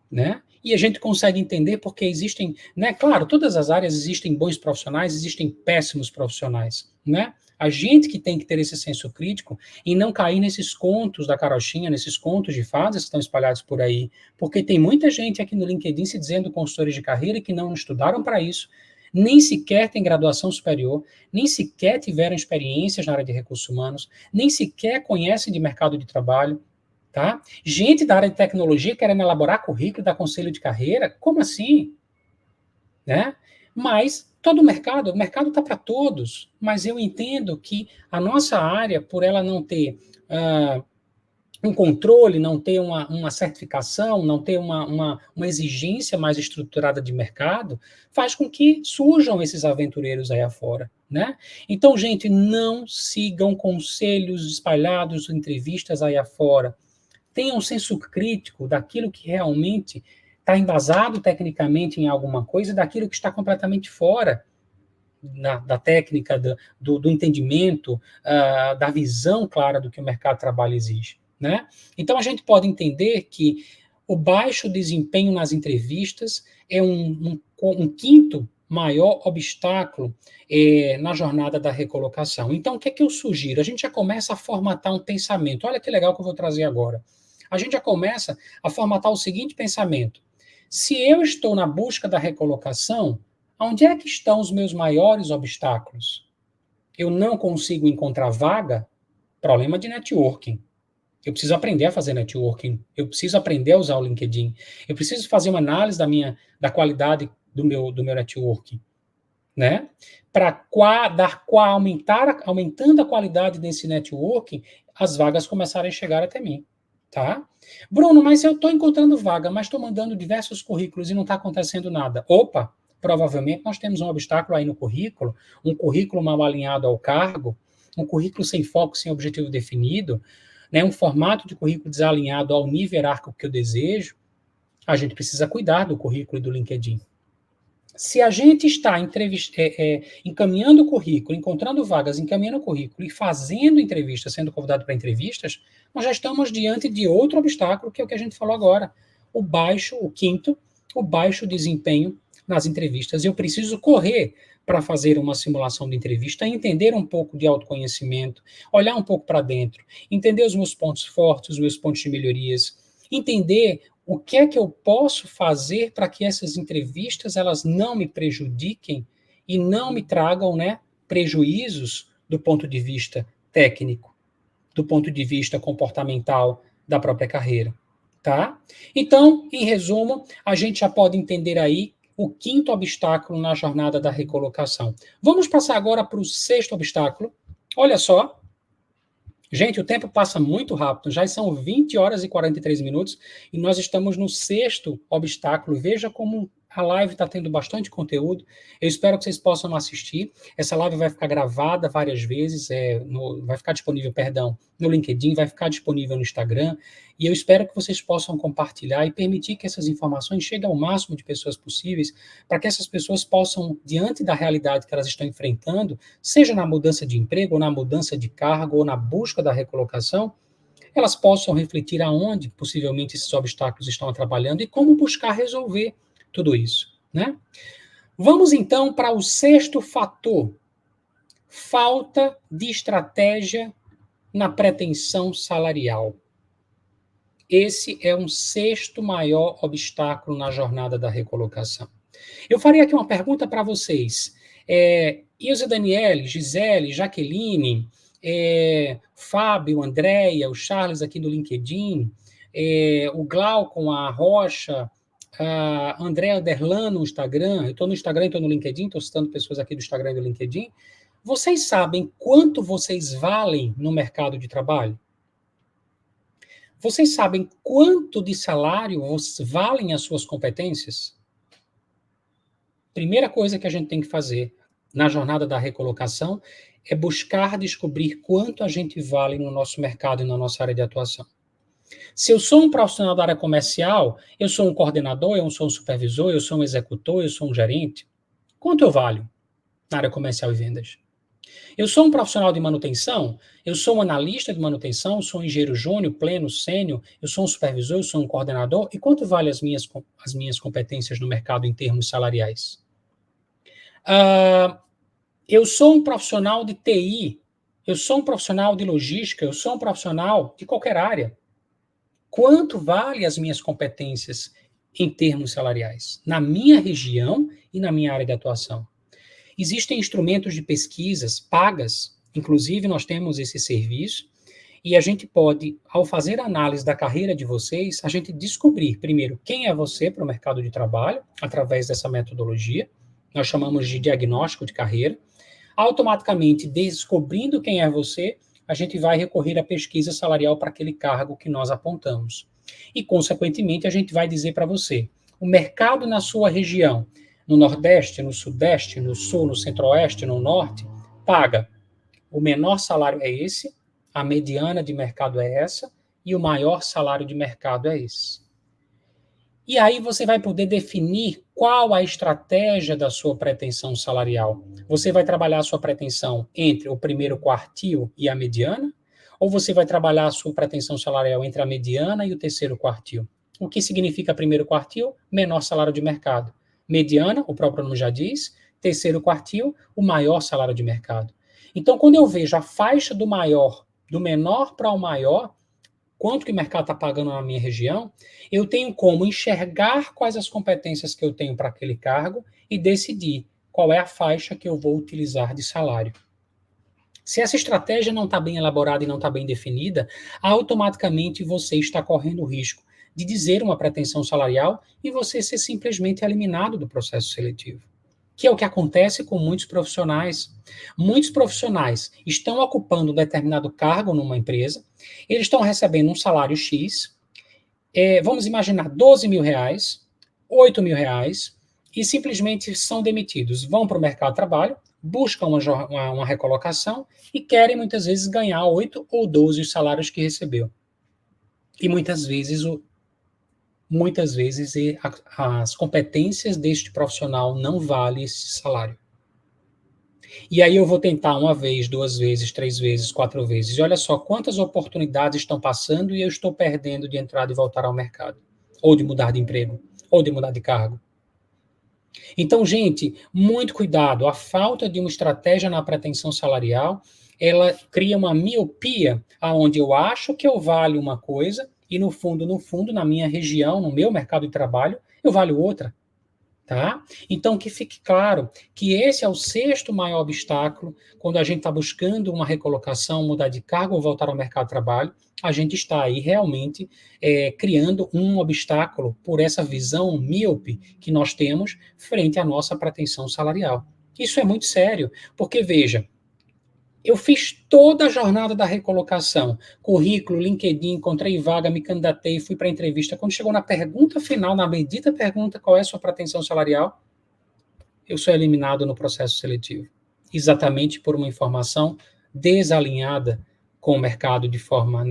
né? E a gente consegue entender porque existem, né? Claro, todas as áreas existem bons profissionais, existem péssimos profissionais, né? A gente que tem que ter esse senso crítico e não cair nesses contos da carochinha, nesses contos de fadas que estão espalhados por aí, porque tem muita gente aqui no LinkedIn se dizendo consultores de carreira que não estudaram para isso, nem sequer têm graduação superior, nem sequer tiveram experiências na área de recursos humanos, nem sequer conhecem de mercado de trabalho, tá? Gente da área de tecnologia querendo elaborar currículo, dar conselho de carreira, como assim? Né? Mas todo o mercado está para todos, mas eu entendo que a nossa área, por ela não ter um controle, não ter uma certificação, não ter uma exigência mais estruturada de mercado, faz com que surjam esses aventureiros aí afora, né? Então, gente, não sigam conselhos espalhados, entrevistas aí afora. Tenham um senso crítico daquilo que realmente está embasado tecnicamente em alguma coisa e daquilo que está completamente fora da técnica, do entendimento, da visão clara do que o mercado de trabalho exige, né? Então, a gente pode entender que o baixo desempenho nas entrevistas é um quinto maior obstáculo na jornada da recolocação. Então, o que é que eu sugiro? A gente já começa a formatar um pensamento. Olha que legal que eu vou trazer agora. A gente já começa a formatar o seguinte pensamento. Se eu estou na busca da recolocação, onde é que estão os meus maiores obstáculos? Eu não consigo encontrar vaga? Problema de networking. Eu preciso aprender a fazer networking. Eu preciso aprender a usar o LinkedIn. Eu preciso fazer uma análise da qualidade do meu networking, né? Para aumentando a qualidade desse networking, as vagas começarem a chegar até mim, tá? Bruno, mas eu estou encontrando vaga, mas estou mandando diversos currículos e não está acontecendo nada. Opa, provavelmente nós temos um obstáculo aí no currículo, um currículo mal alinhado ao cargo, um currículo sem foco, sem objetivo definido, né? Um formato de currículo desalinhado ao nível hierárquico que eu desejo. A gente precisa cuidar do currículo e do LinkedIn. Se a gente está encaminhando o currículo, encontrando vagas, encaminhando o currículo e fazendo entrevistas, sendo convidado para entrevistas, nós já estamos diante de outro obstáculo, que é o que a gente falou agora. O quinto, o baixo desempenho nas entrevistas. Eu preciso correr para fazer uma simulação de entrevista, entender um pouco de autoconhecimento, olhar um pouco para dentro, entender os meus pontos fortes, os meus pontos de melhorias, entender o que é que eu posso fazer para que essas entrevistas elas não me prejudiquem e não me tragam, né, prejuízos do ponto de vista técnico, do ponto de vista comportamental da própria carreira, tá? Então, em resumo, a gente já pode entender aí o quinto obstáculo na jornada da recolocação. Vamos passar agora para o sexto obstáculo. Olha só. Gente, o tempo passa muito rápido, já são 20 horas e 43 minutos e nós estamos no sexto obstáculo. Veja como a live está tendo bastante conteúdo. Eu espero que vocês possam assistir. Essa live vai ficar gravada várias vezes, vai ficar disponível, perdão, no LinkedIn, vai ficar disponível no Instagram. E eu espero que vocês possam compartilhar e permitir que essas informações cheguem ao máximo de pessoas possíveis, para que essas pessoas possam, diante da realidade que elas estão enfrentando, seja na mudança de emprego, ou na mudança de cargo, ou na busca da recolocação, elas possam refletir aonde possivelmente esses obstáculos estão atrapalhando e como buscar resolver tudo isso, né? Vamos então para o sexto fator: falta de estratégia na pretensão salarial. Esse é um sexto maior obstáculo na jornada da recolocação. Eu faria aqui uma pergunta para vocês. Ilza Daniele, Gisele, Jaqueline, Fábio, Andréia, o Charles aqui do LinkedIn, o Glaucon, a Rocha, a Andréa Derlan no Instagram, eu estou no Instagram e estou no LinkedIn, estou citando pessoas aqui do Instagram e do LinkedIn. Vocês sabem quanto vocês valem no mercado de trabalho? Vocês sabem quanto de salário valem as suas competências? Primeira coisa que a gente tem que fazer na jornada da recolocação é buscar descobrir quanto a gente vale no nosso mercado e na nossa área de atuação. Se eu sou um profissional da área comercial, eu sou um coordenador, eu sou um supervisor, eu sou um executor, eu sou um gerente, quanto eu valho na área comercial e vendas? Eu sou um profissional de manutenção, eu sou um analista de manutenção, sou um engenheiro júnior, pleno, sênior, eu sou um supervisor, eu sou um coordenador, e quanto vale as minhas competências no mercado em termos salariais? Eu sou um profissional de TI, eu sou um profissional de logística, eu sou um profissional de qualquer área. Quanto vale as minhas competências em termos salariais? Na minha região e na minha área de atuação. Existem instrumentos de pesquisas pagas, inclusive nós temos esse serviço, e a gente pode, ao fazer a análise da carreira de vocês, a gente descobrir, primeiro, quem é você para o mercado de trabalho, através dessa metodologia, nós chamamos de diagnóstico de carreira. Automaticamente, descobrindo quem é você, a gente vai recorrer à pesquisa salarial para aquele cargo que nós apontamos. E, consequentemente, a gente vai dizer para você, o mercado na sua região, no Nordeste, no Sudeste, no Sul, no Centro-Oeste, no Norte, paga. O menor salário é esse, a mediana de mercado é essa, e o maior salário de mercado é esse. E aí você vai poder definir qual a estratégia da sua pretensão salarial. Você vai trabalhar a sua pretensão entre o primeiro quartil e a mediana? Ou você vai trabalhar a sua pretensão salarial entre a mediana e o terceiro quartil? O que significa primeiro quartil? Menor salário de mercado. Mediana, o próprio nome já diz. Terceiro quartil, o maior salário de mercado. Então, quando eu vejo a faixa do maior, do menor para o maior, quanto que o mercado está pagando na minha região, eu tenho como enxergar quais as competências que eu tenho para aquele cargo e decidir qual é a faixa que eu vou utilizar de salário. Se essa estratégia não está bem elaborada e não está bem definida, automaticamente você está correndo o risco de dizer uma pretensão salarial e você ser simplesmente eliminado do processo seletivo. Que é o que acontece com muitos profissionais. Muitos profissionais estão ocupando um determinado cargo numa empresa, eles estão recebendo um salário X, vamos imaginar 12 mil reais, 8 mil reais, e simplesmente são demitidos. Vão para o mercado de trabalho, buscam uma recolocação e querem muitas vezes ganhar 8 ou 12 os salários que recebeu. E muitas vezes as competências deste profissional não valem esse salário. E aí eu vou tentar uma vez, duas vezes, três vezes, quatro vezes. E olha só quantas oportunidades estão passando e eu estou perdendo de entrar e voltar ao mercado. Ou de mudar de emprego, ou de mudar de cargo. Então, gente, muito cuidado. A falta de uma estratégia na pretensão salarial, ela cria uma miopia, onde eu acho que eu valho uma coisa e no fundo, na minha região, no meu mercado de trabalho, eu valho outra. Tá? Então, que fique claro que esse é o sexto maior obstáculo quando a gente está buscando uma recolocação, mudar de cargo ou voltar ao mercado de trabalho, a gente está aí realmente criando um obstáculo por essa visão míope que nós temos frente à nossa pretensão salarial. Isso é muito sério, porque, veja, eu fiz toda a jornada da recolocação, currículo, LinkedIn, encontrei vaga, me candidatei, fui para a entrevista. Quando chegou na pergunta final, na bendita pergunta, qual é a sua pretensão salarial? Eu sou eliminado no processo seletivo. Exatamente por uma informação desalinhada com o mercado de forma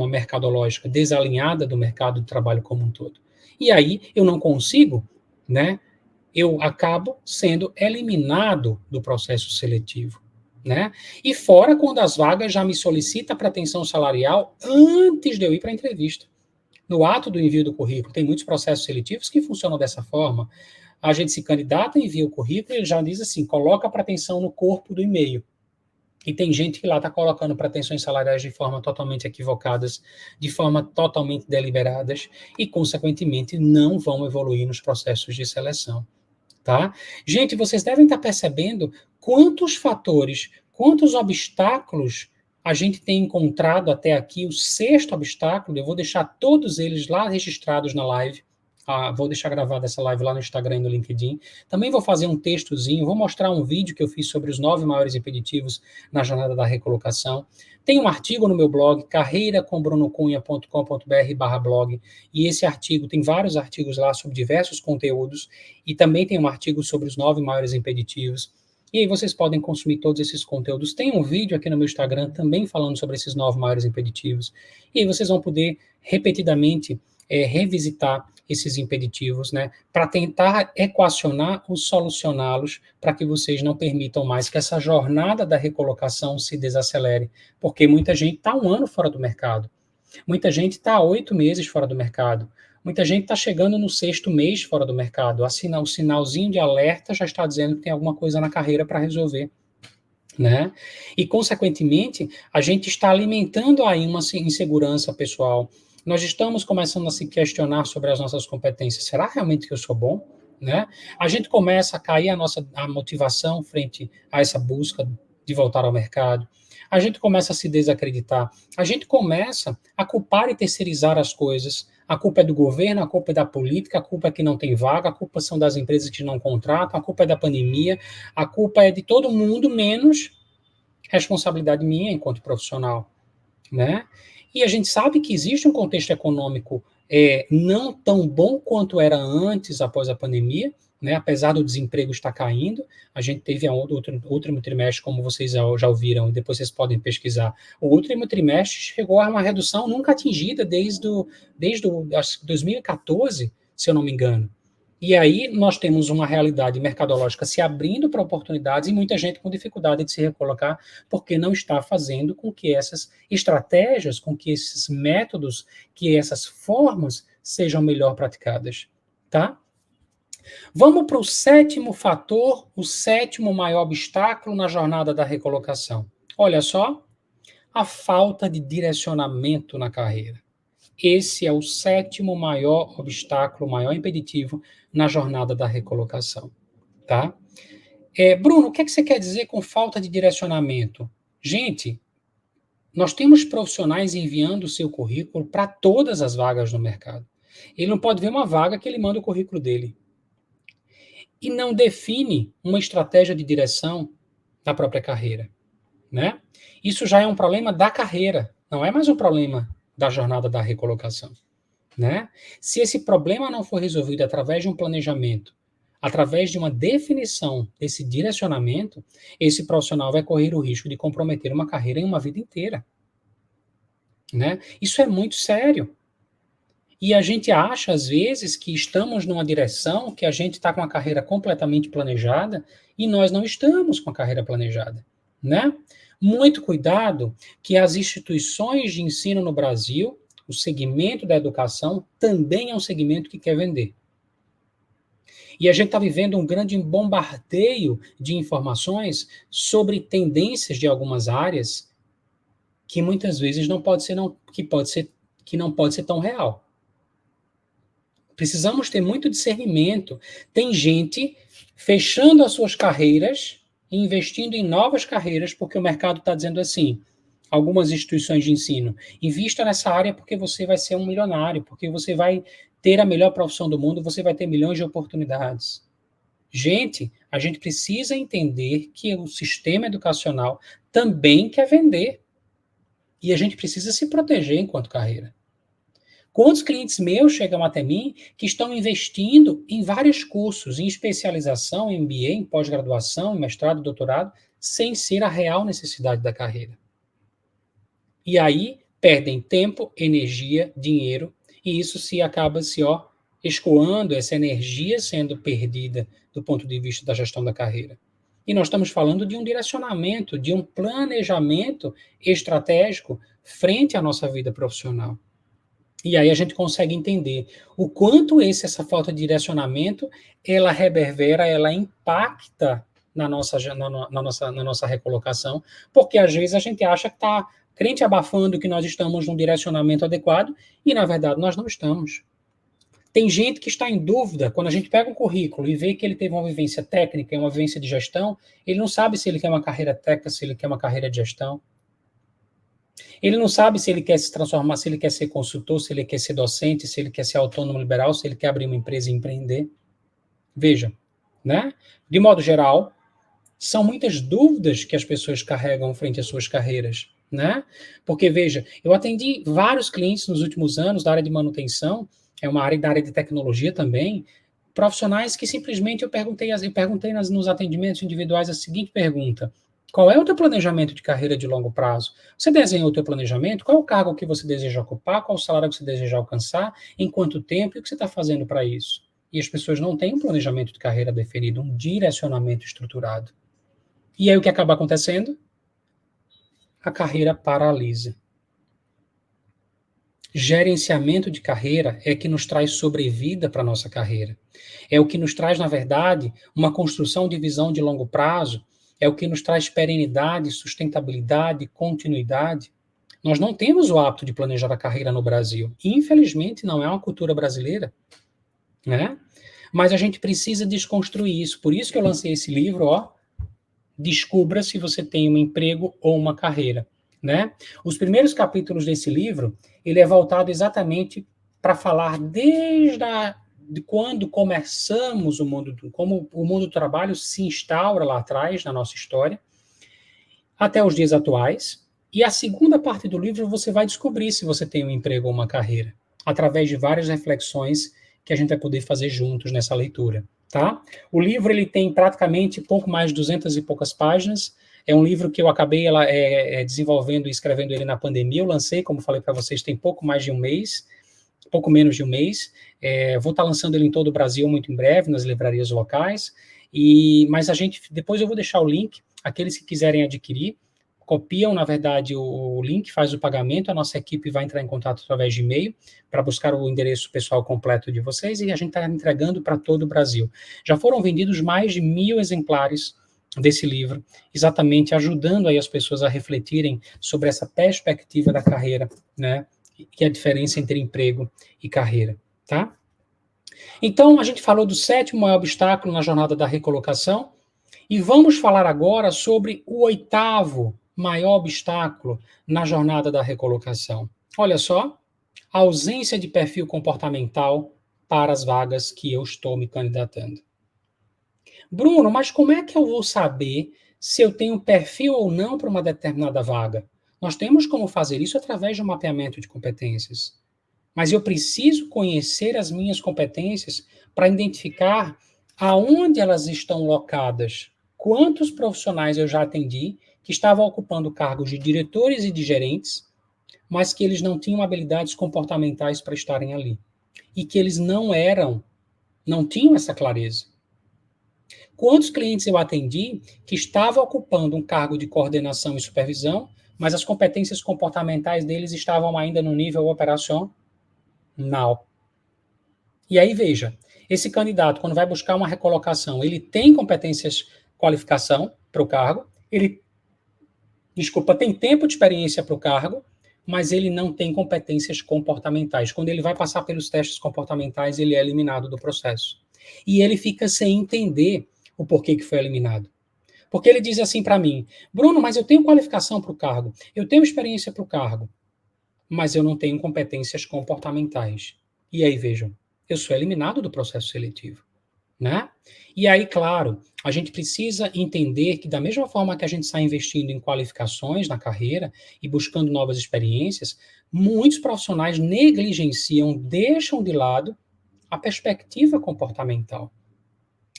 mercadológica, desalinhada do mercado de trabalho como um todo. E aí eu não consigo, eu acabo sendo eliminado do processo seletivo. E fora quando as vagas já me solicitam a pretensão salarial antes de eu ir para a entrevista. No ato do envio do currículo, tem muitos processos seletivos que funcionam dessa forma. A gente se candidata, envia o currículo e ele já diz assim, coloca a pretensão no corpo do e-mail. E tem gente que lá está colocando pretensões salariais de forma totalmente equivocadas, de forma totalmente deliberadas e, consequentemente, não vão evoluir nos processos de seleção. Tá? Gente, vocês devem estar percebendo quantos fatores, quantos obstáculos a gente tem encontrado até aqui. O sexto obstáculo, eu vou deixar todos eles lá registrados na live. Vou deixar gravada essa live lá no Instagram e no LinkedIn. Também vou fazer um textozinho, vou mostrar um vídeo que eu fiz sobre os 9 maiores impeditivos na jornada da recolocação. Tem um artigo no meu blog, carreiracombrunoCunha.com.br/blog, e esse artigo, tem vários artigos lá sobre diversos conteúdos, e também tem um artigo sobre os 9 maiores impeditivos. E aí vocês podem consumir todos esses conteúdos. Tem um vídeo aqui no meu Instagram também falando sobre esses 9 maiores impeditivos. E aí vocês vão poder repetidamente revisitar esses impeditivos, para tentar equacionar ou solucioná-los, para que vocês não permitam mais que essa jornada da recolocação se desacelere, porque muita gente está 1 ano fora do mercado, muita gente está 8 meses fora do mercado, muita gente está chegando no 6º mês fora do mercado, o sinalzinho de alerta já está dizendo que tem alguma coisa na carreira para resolver. E, consequentemente, a gente está alimentando aí uma insegurança pessoal. Nós estamos começando a se questionar sobre as nossas competências. Será realmente que eu sou bom? A gente começa a cair a motivação frente a essa busca de voltar ao mercado. A gente começa a se desacreditar. A gente começa a culpar e terceirizar as coisas. A culpa é do governo, a culpa é da política, a culpa é que não tem vaga, a culpa são das empresas que não contratam, a culpa é da pandemia, a culpa é de todo mundo, menos responsabilidade minha enquanto profissional, né? E a gente sabe que existe um contexto econômico não tão bom quanto era antes, após a pandemia, né? Apesar do desemprego estar caindo, a gente teve último trimestre, como vocês já ouviram, e depois vocês podem pesquisar, o último trimestre chegou a uma redução nunca atingida desde 2014, se eu não me engano. E aí nós temos uma realidade mercadológica se abrindo para oportunidades e muita gente com dificuldade de se recolocar porque não está fazendo com que essas estratégias, com que esses métodos, que essas formas sejam melhor praticadas, tá? Vamos para o sétimo fator, o sétimo maior obstáculo na jornada da recolocação. Olha só, a falta de direcionamento na carreira. Esse é o sétimo maior obstáculo, maior impeditivo na jornada da recolocação, tá? Bruno, o que é que você quer dizer com falta de direcionamento? Gente, nós temos profissionais enviando o seu currículo para todas as vagas no mercado. Ele não pode ver uma vaga que ele manda o currículo dele. E não define uma estratégia de direção da própria carreira, né? Isso já é um problema da carreira, não é mais um problema da jornada da recolocação, né? Se esse problema não for resolvido através de um planejamento, através de uma definição desse direcionamento, esse profissional vai correr o risco de comprometer uma carreira em uma vida inteira, né? Isso é muito sério. E a gente acha, às vezes, que estamos numa direção, que a gente está com a carreira completamente planejada, e nós não estamos com a carreira planejada, né? Muito cuidado que as instituições de ensino no Brasil, o segmento da educação, também é um segmento que quer vender. E a gente está vivendo um grande bombardeio de informações sobre tendências de algumas áreas que muitas vezes não pode ser tão real. Precisamos ter muito discernimento. Tem gente fechando as suas carreiras e investindo em novas carreiras porque o mercado está dizendo assim, algumas instituições de ensino, invista nessa área porque você vai ser um milionário, porque você vai ter a melhor profissão do mundo, você vai ter milhões de oportunidades. Gente, a gente precisa entender que o sistema educacional também quer vender. E a gente precisa se proteger enquanto carreira. Quantos clientes meus chegam até mim que estão investindo em vários cursos, em especialização, em MBA, em pós-graduação, em mestrado, doutorado, sem ser a real necessidade da carreira? E aí perdem tempo, energia, dinheiro, e isso acaba escoando, essa energia sendo perdida do ponto de vista da gestão da carreira. E nós estamos falando de um direcionamento, de um planejamento estratégico frente à nossa vida profissional. E aí a gente consegue entender o quanto essa falta de direcionamento, ela reverbera, ela impacta na nossa recolocação, porque às vezes a gente acha que está crente abafando que nós estamos num direcionamento adequado, e na verdade nós não estamos. Tem gente que está em dúvida, quando a gente pega um currículo e vê que ele teve uma vivência técnica, uma vivência de gestão, ele não sabe se ele quer uma carreira técnica, se ele quer uma carreira de gestão. Ele não sabe se ele quer se transformar, se ele quer ser consultor, se ele quer ser docente, se ele quer ser autônomo liberal, se ele quer abrir uma empresa e empreender. Veja, né? De modo geral, são muitas dúvidas que as pessoas carregam frente às suas carreiras, né? Porque, veja, eu atendi vários clientes nos últimos anos da área de manutenção, é uma área da área de tecnologia também, profissionais que simplesmente eu perguntei nos atendimentos individuais a seguinte pergunta: qual é o teu planejamento de carreira de longo prazo? Você desenhou o teu planejamento? Qual é o cargo que você deseja ocupar? Qual o salário que você deseja alcançar? Em quanto tempo? E o que você está fazendo para isso? E as pessoas não têm um planejamento de carreira definido, um direcionamento estruturado. E aí o que acaba acontecendo? A carreira paralisa. Gerenciamento de carreira é que nos traz sobrevida para a nossa carreira. É o que nos traz, na verdade, uma construção de visão de longo prazo, é o que nos traz perenidade, sustentabilidade, continuidade. Nós não temos o hábito de planejar a carreira no Brasil. Infelizmente, não é uma cultura brasileira, né? Mas a gente precisa desconstruir isso. Por isso que eu lancei esse livro, Descubra se você tem um emprego ou uma carreira, né? Os primeiros capítulos desse livro, ele é voltado exatamente para falar de quando começamos como o mundo do trabalho se instaura lá atrás na nossa história, até os dias atuais. E a segunda parte do livro você vai descobrir se você tem um emprego ou uma carreira, através de várias reflexões que a gente vai poder fazer juntos nessa leitura, tá? O livro ele tem praticamente pouco mais de 200 e poucas páginas. É um livro que eu acabei desenvolvendo e escrevendo ele na pandemia. Eu lancei, como falei para vocês, tem pouco mais de um mês, pouco menos de um mês. Vou estar lançando ele em todo o Brasil muito em breve, nas livrarias locais. Mas depois eu vou deixar o link, aqueles que quiserem adquirir, copiam, na verdade, o link, faz o pagamento, a nossa equipe vai entrar em contato através de e-mail para buscar o endereço pessoal completo de vocês e a gente está entregando para todo o Brasil. Já foram vendidos mais de 1.000 exemplares desse livro, exatamente ajudando aí as pessoas a refletirem sobre essa perspectiva da carreira, né, e a diferença entre emprego e carreira, tá? Então, a gente falou do 7º maior obstáculo na jornada da recolocação, e vamos falar agora sobre o 8º maior obstáculo na jornada da recolocação. Olha só, a ausência de perfil comportamental para as vagas que eu estou me candidatando. Bruno, mas como é que eu vou saber se eu tenho perfil ou não para uma determinada vaga? Nós temos como fazer isso através de um mapeamento de competências. Mas eu preciso conhecer as minhas competências para identificar aonde elas estão locadas. Quantos profissionais eu já atendi que estavam ocupando cargos de diretores e de gerentes, mas que eles não tinham habilidades comportamentais para estarem ali. E que eles não tinham essa clareza. Quantos clientes eu atendi que estavam ocupando um cargo de coordenação e supervisão, mas as competências comportamentais deles estavam ainda no nível operacional? E aí, veja, esse candidato, quando vai buscar uma recolocação, ele tem competências, qualificação para o cargo, tem tempo de experiência para o cargo, mas ele não tem competências comportamentais. Quando ele vai passar pelos testes comportamentais, ele é eliminado do processo. E ele fica sem entender o porquê que foi eliminado. Porque ele diz assim para mim, Bruno, mas eu tenho qualificação para o cargo, eu tenho experiência para o cargo, mas eu não tenho competências comportamentais. E aí, vejam, eu sou eliminado do processo seletivo, né? E aí, claro, a gente precisa entender que da mesma forma que a gente está investindo em qualificações na carreira e buscando novas experiências, muitos profissionais negligenciam, deixam de lado a perspectiva comportamental,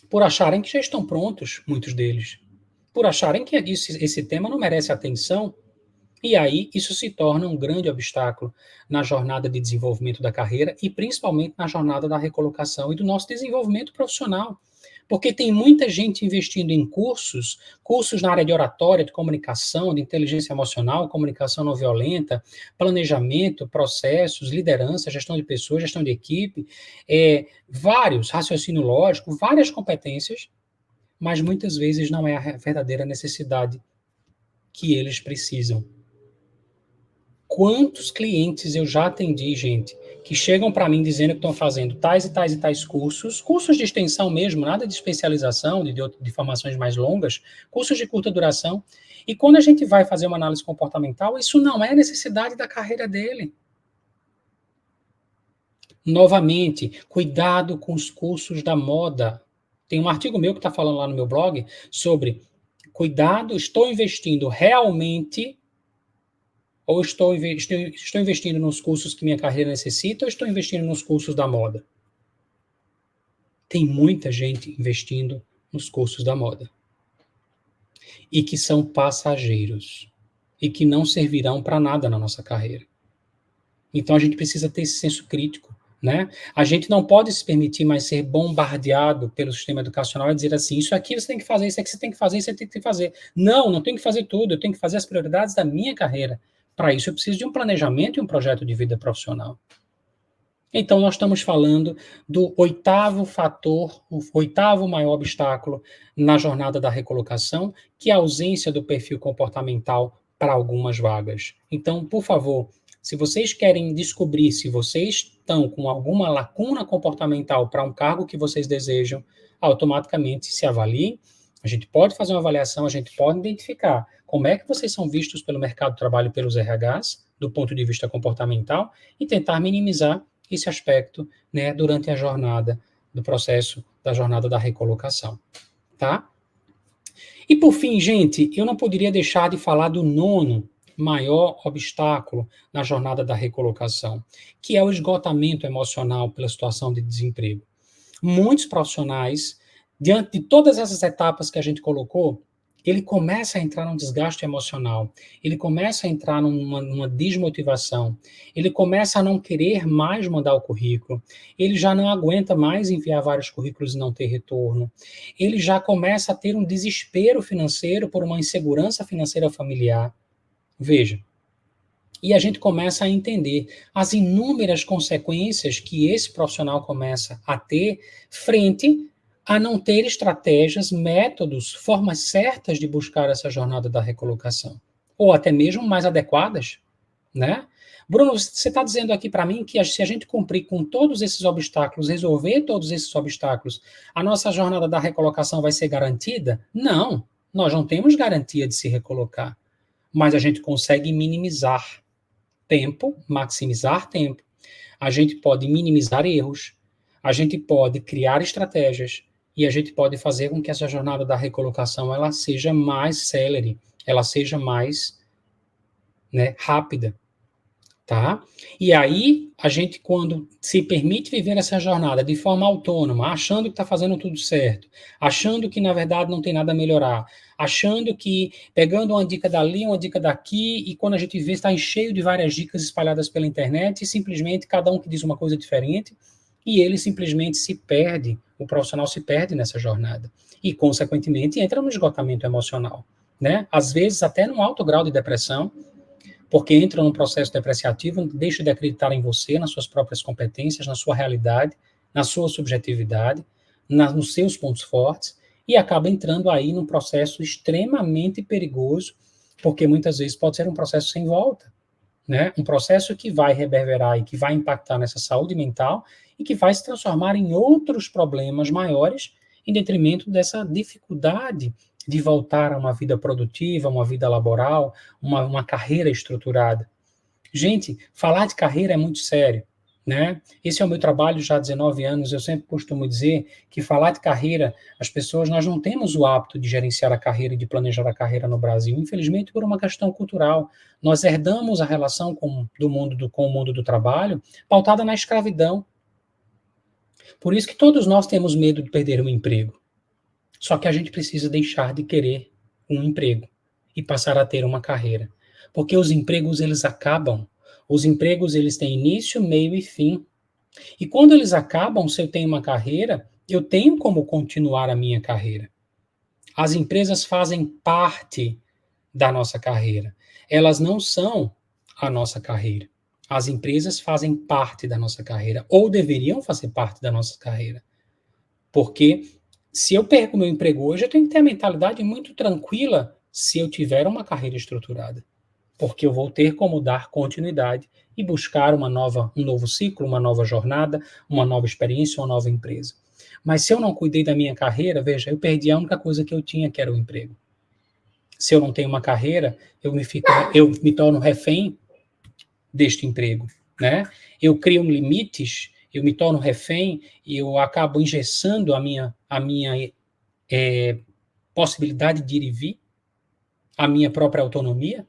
por acharem que já estão prontos, muitos deles, por acharem que esse tema não merece atenção. E aí, isso se torna um grande obstáculo na jornada de desenvolvimento da carreira e principalmente na jornada da recolocação e do nosso desenvolvimento profissional. Porque tem muita gente investindo em cursos na área de oratória, de comunicação, de inteligência emocional, comunicação não violenta, planejamento, processos, liderança, gestão de pessoas, gestão de equipe, vários, raciocínio lógico, várias competências, mas muitas vezes não é a verdadeira necessidade que eles precisam. Quantos clientes eu já atendi, gente, que chegam para mim dizendo que estão fazendo tais e tais e tais cursos de extensão mesmo, nada de especialização, de formações mais longas, cursos de curta duração, e quando a gente vai fazer uma análise comportamental, isso não é necessidade da carreira dele. Novamente, cuidado com os cursos da moda. Tem um artigo meu que está falando lá no meu blog sobre cuidado, estou investindo realmente ou estou investindo nos cursos que minha carreira necessita ou estou investindo nos cursos da moda? Tem muita gente investindo nos cursos da moda. E que são passageiros. E que não servirão para nada na nossa carreira. Então a gente precisa ter esse senso crítico, né? A gente não pode se permitir mais ser bombardeado pelo sistema educacional e dizer assim, isso aqui você tem que fazer, isso aqui você tem que fazer, isso aqui você tem que fazer. Não tenho que fazer tudo, eu tenho que fazer as prioridades da minha carreira. Para isso, eu preciso de um planejamento e um projeto de vida profissional. Então, nós estamos falando do 8º fator, o 8º maior obstáculo na jornada da recolocação, que é a ausência do perfil comportamental para algumas vagas. Então, por favor, se vocês querem descobrir se vocês estão com alguma lacuna comportamental para um cargo que vocês desejam, automaticamente se avaliem. A gente pode fazer uma avaliação, a gente pode identificar como é que vocês são vistos pelo mercado de trabalho, pelos RHs, do ponto de vista comportamental, e tentar minimizar esse aspecto, né, durante a jornada do processo da jornada da recolocação, tá? E por fim, gente, eu não poderia deixar de falar do nono maior obstáculo na jornada da recolocação, que é o esgotamento emocional pela situação de desemprego. Muitos profissionais, diante de todas essas etapas que a gente colocou, ele começa a entrar num desgaste emocional, ele começa a entrar numa desmotivação, ele começa a não querer mais mandar o currículo, ele já não aguenta mais enviar vários currículos e não ter retorno, ele já começa a ter um desespero financeiro por uma insegurança financeira familiar. Veja, e a gente começa a entender as inúmeras consequências que esse profissional começa a ter frente a não ter estratégias, métodos, formas certas de buscar essa jornada da recolocação, ou até mesmo mais adequadas, né? Bruno, você está dizendo aqui para mim que se a gente cumprir com todos esses obstáculos, resolver todos esses obstáculos, a nossa jornada da recolocação vai ser garantida? Não, nós não temos garantia de se recolocar, mas a gente consegue minimizar tempo, maximizar tempo. A gente pode minimizar erros, a gente pode criar estratégias e a gente pode fazer com que essa jornada da recolocação ela seja mais célere, ela seja mais, né, rápida, tá? E aí a gente quando se permite viver essa jornada de forma autônoma, achando que está fazendo tudo certo, achando que na verdade não tem nada a melhorar, achando que pegando uma dica dali, uma dica daqui, e quando a gente vê está cheio de várias dicas espalhadas pela internet e simplesmente cada um que diz uma coisa diferente, e ele simplesmente se perde, o profissional se perde nessa jornada e consequentemente entra no esgotamento emocional, né? Às vezes até num alto grau de depressão, porque entra num processo depreciativo, deixa de acreditar em você, nas suas próprias competências, na sua realidade, na sua subjetividade, nos seus pontos fortes, e acaba entrando aí num processo extremamente perigoso, porque muitas vezes pode ser um processo sem volta, né? Um processo que vai reverberar e que vai impactar nessa saúde mental e que vai se transformar em outros problemas maiores em detrimento dessa dificuldade de voltar a uma vida produtiva, uma vida laboral, uma carreira estruturada. Gente, falar de carreira é muito sério, né? Esse é o meu trabalho já há 19 anos, eu sempre costumo dizer que falar de carreira, as pessoas, nós não temos o hábito de gerenciar a carreira e de planejar a carreira no Brasil, infelizmente por uma questão cultural. Nós herdamos a relação com o mundo do trabalho pautada na escravidão. Por isso que todos nós temos medo de perder um emprego. Só que a gente precisa deixar de querer um emprego e passar a ter uma carreira. Porque os empregos, eles acabam. Os empregos, eles têm início, meio e fim. E quando eles acabam, se eu tenho uma carreira, eu tenho como continuar a minha carreira. As empresas fazem parte da nossa carreira. Elas não são a nossa carreira. As empresas fazem parte da nossa carreira, ou deveriam fazer parte da nossa carreira. Porque se eu perco meu emprego hoje, eu tenho que ter a mentalidade muito tranquila se eu tiver uma carreira estruturada. Porque eu vou ter como dar continuidade e buscar um novo ciclo, uma nova jornada, uma nova experiência, uma nova empresa. Mas se eu não cuidei da minha carreira, veja, eu perdi a única coisa que eu tinha, que era o emprego. Se eu não tenho uma carreira, eu me torno refém deste emprego, né? Eu crio limites, eu me torno refém e eu acabo engessando a minha possibilidade de ir e vir, a minha própria autonomia.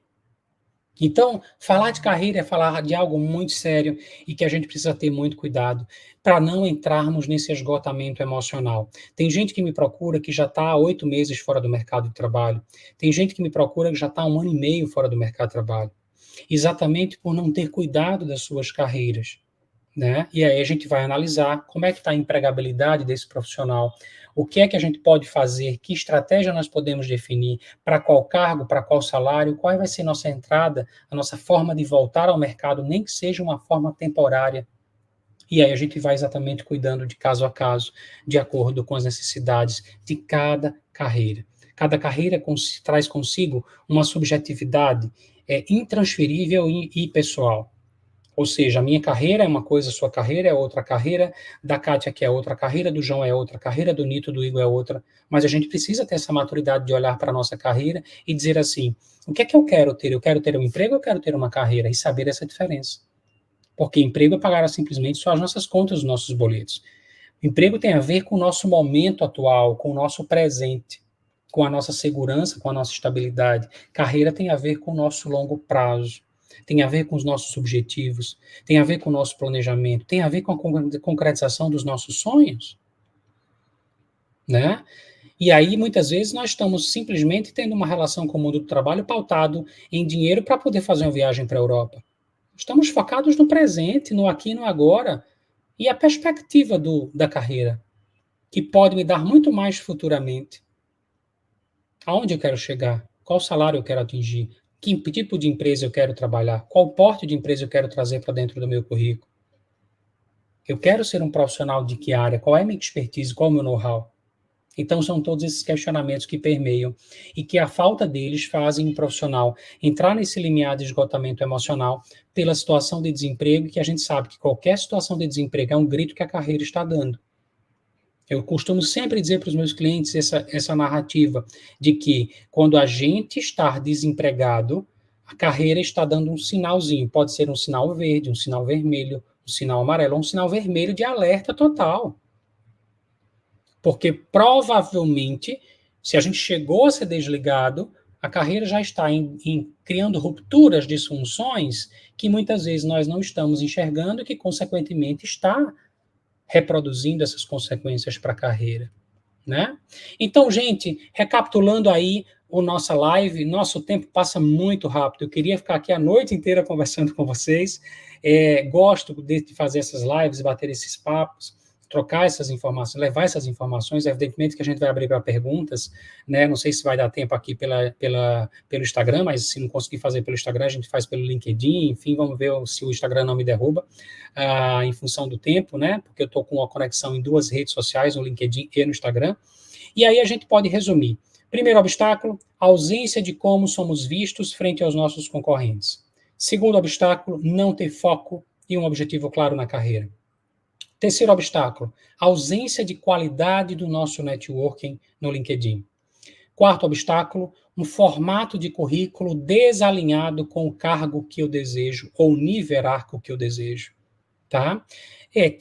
Então, falar de carreira é falar de algo muito sério e que a gente precisa ter muito cuidado para não entrarmos nesse esgotamento emocional. Tem gente que me procura que já está há 8 meses fora do mercado de trabalho. Tem gente que me procura que já está há 1 ano e meio fora do mercado de trabalho. Exatamente por não ter cuidado das suas carreiras, né? E aí a gente vai analisar como é que está a empregabilidade desse profissional, o que é que a gente pode fazer, que estratégia nós podemos definir, para qual cargo, para qual salário, qual vai ser nossa entrada, a nossa forma de voltar ao mercado, nem que seja uma forma temporária. E aí a gente vai exatamente cuidando de caso a caso, de acordo com as necessidades de cada carreira. Cada carreira traz consigo uma subjetividade intransferível e pessoal. Ou seja, a minha carreira é uma coisa, a sua carreira é outra, a carreira da Kátia que é outra, a carreira do João é outra, a carreira do Nito, do Igor é outra, mas a gente precisa ter essa maturidade de olhar para a nossa carreira e dizer assim, o que é que eu quero ter? Eu quero ter um emprego ou eu quero ter uma carreira? E saber essa diferença. Porque emprego é pagar simplesmente só as nossas contas, os nossos boletos. O emprego tem a ver com o nosso momento atual, com o nosso presente. com a nossa segurança, com a nossa estabilidade. Carreira tem a ver com o nosso longo prazo, tem a ver com os nossos objetivos, tem a ver com o nosso planejamento, tem a ver com a concretização dos nossos sonhos, né? E aí, muitas vezes, nós estamos simplesmente tendo uma relação com o mundo do trabalho pautado em dinheiro para poder fazer uma viagem para a Europa. Estamos focados no presente, no aqui e no agora, e a perspectiva da carreira, que pode me dar muito mais futuramente. Aonde eu quero chegar? Qual salário eu quero atingir? Que tipo de empresa eu quero trabalhar? Qual porte de empresa eu quero trazer para dentro do meu currículo? Eu quero ser um profissional de que área? Qual é a minha expertise? Qual é o meu know-how? Então, são todos esses questionamentos que permeiam e que a falta deles fazem um profissional entrar nesse limiar de esgotamento emocional pela situação de desemprego, que a gente sabe que qualquer situação de desemprego é um grito que a carreira está dando. Eu costumo sempre dizer para os meus clientes essa narrativa de que quando a gente está desempregado, a carreira está dando um sinalzinho. Pode ser um sinal verde, um sinal vermelho, um sinal amarelo, ou um sinal vermelho de alerta total. Porque provavelmente, se a gente chegou a ser desligado, a carreira já está criando rupturas, disfunções, que muitas vezes nós não estamos enxergando e que, consequentemente, está reproduzindo essas consequências para a carreira, né? Então, gente, recapitulando aí a nossa live, nosso tempo passa muito rápido. Eu queria ficar aqui a noite inteira conversando com vocês. Gosto de fazer essas lives, bater esses papos, trocar essas informações, levar essas informações. Evidentemente que a gente vai abrir para perguntas, né? Não sei se vai dar tempo aqui pelo Instagram, mas se não conseguir fazer pelo Instagram, a gente faz pelo LinkedIn. Enfim, vamos ver se o Instagram não me derruba em função do tempo, né? Porque eu estou com uma conexão em 2 redes sociais, no LinkedIn e no Instagram. E aí a gente pode resumir. Primeiro obstáculo, a ausência de como somos vistos frente aos nossos concorrentes. Segundo obstáculo, não ter foco e um objetivo claro na carreira. Terceiro obstáculo, a ausência de qualidade do nosso networking no LinkedIn. Quarto obstáculo, um formato de currículo desalinhado com o cargo que eu desejo ou o nível hierárquico que eu desejo. Tá?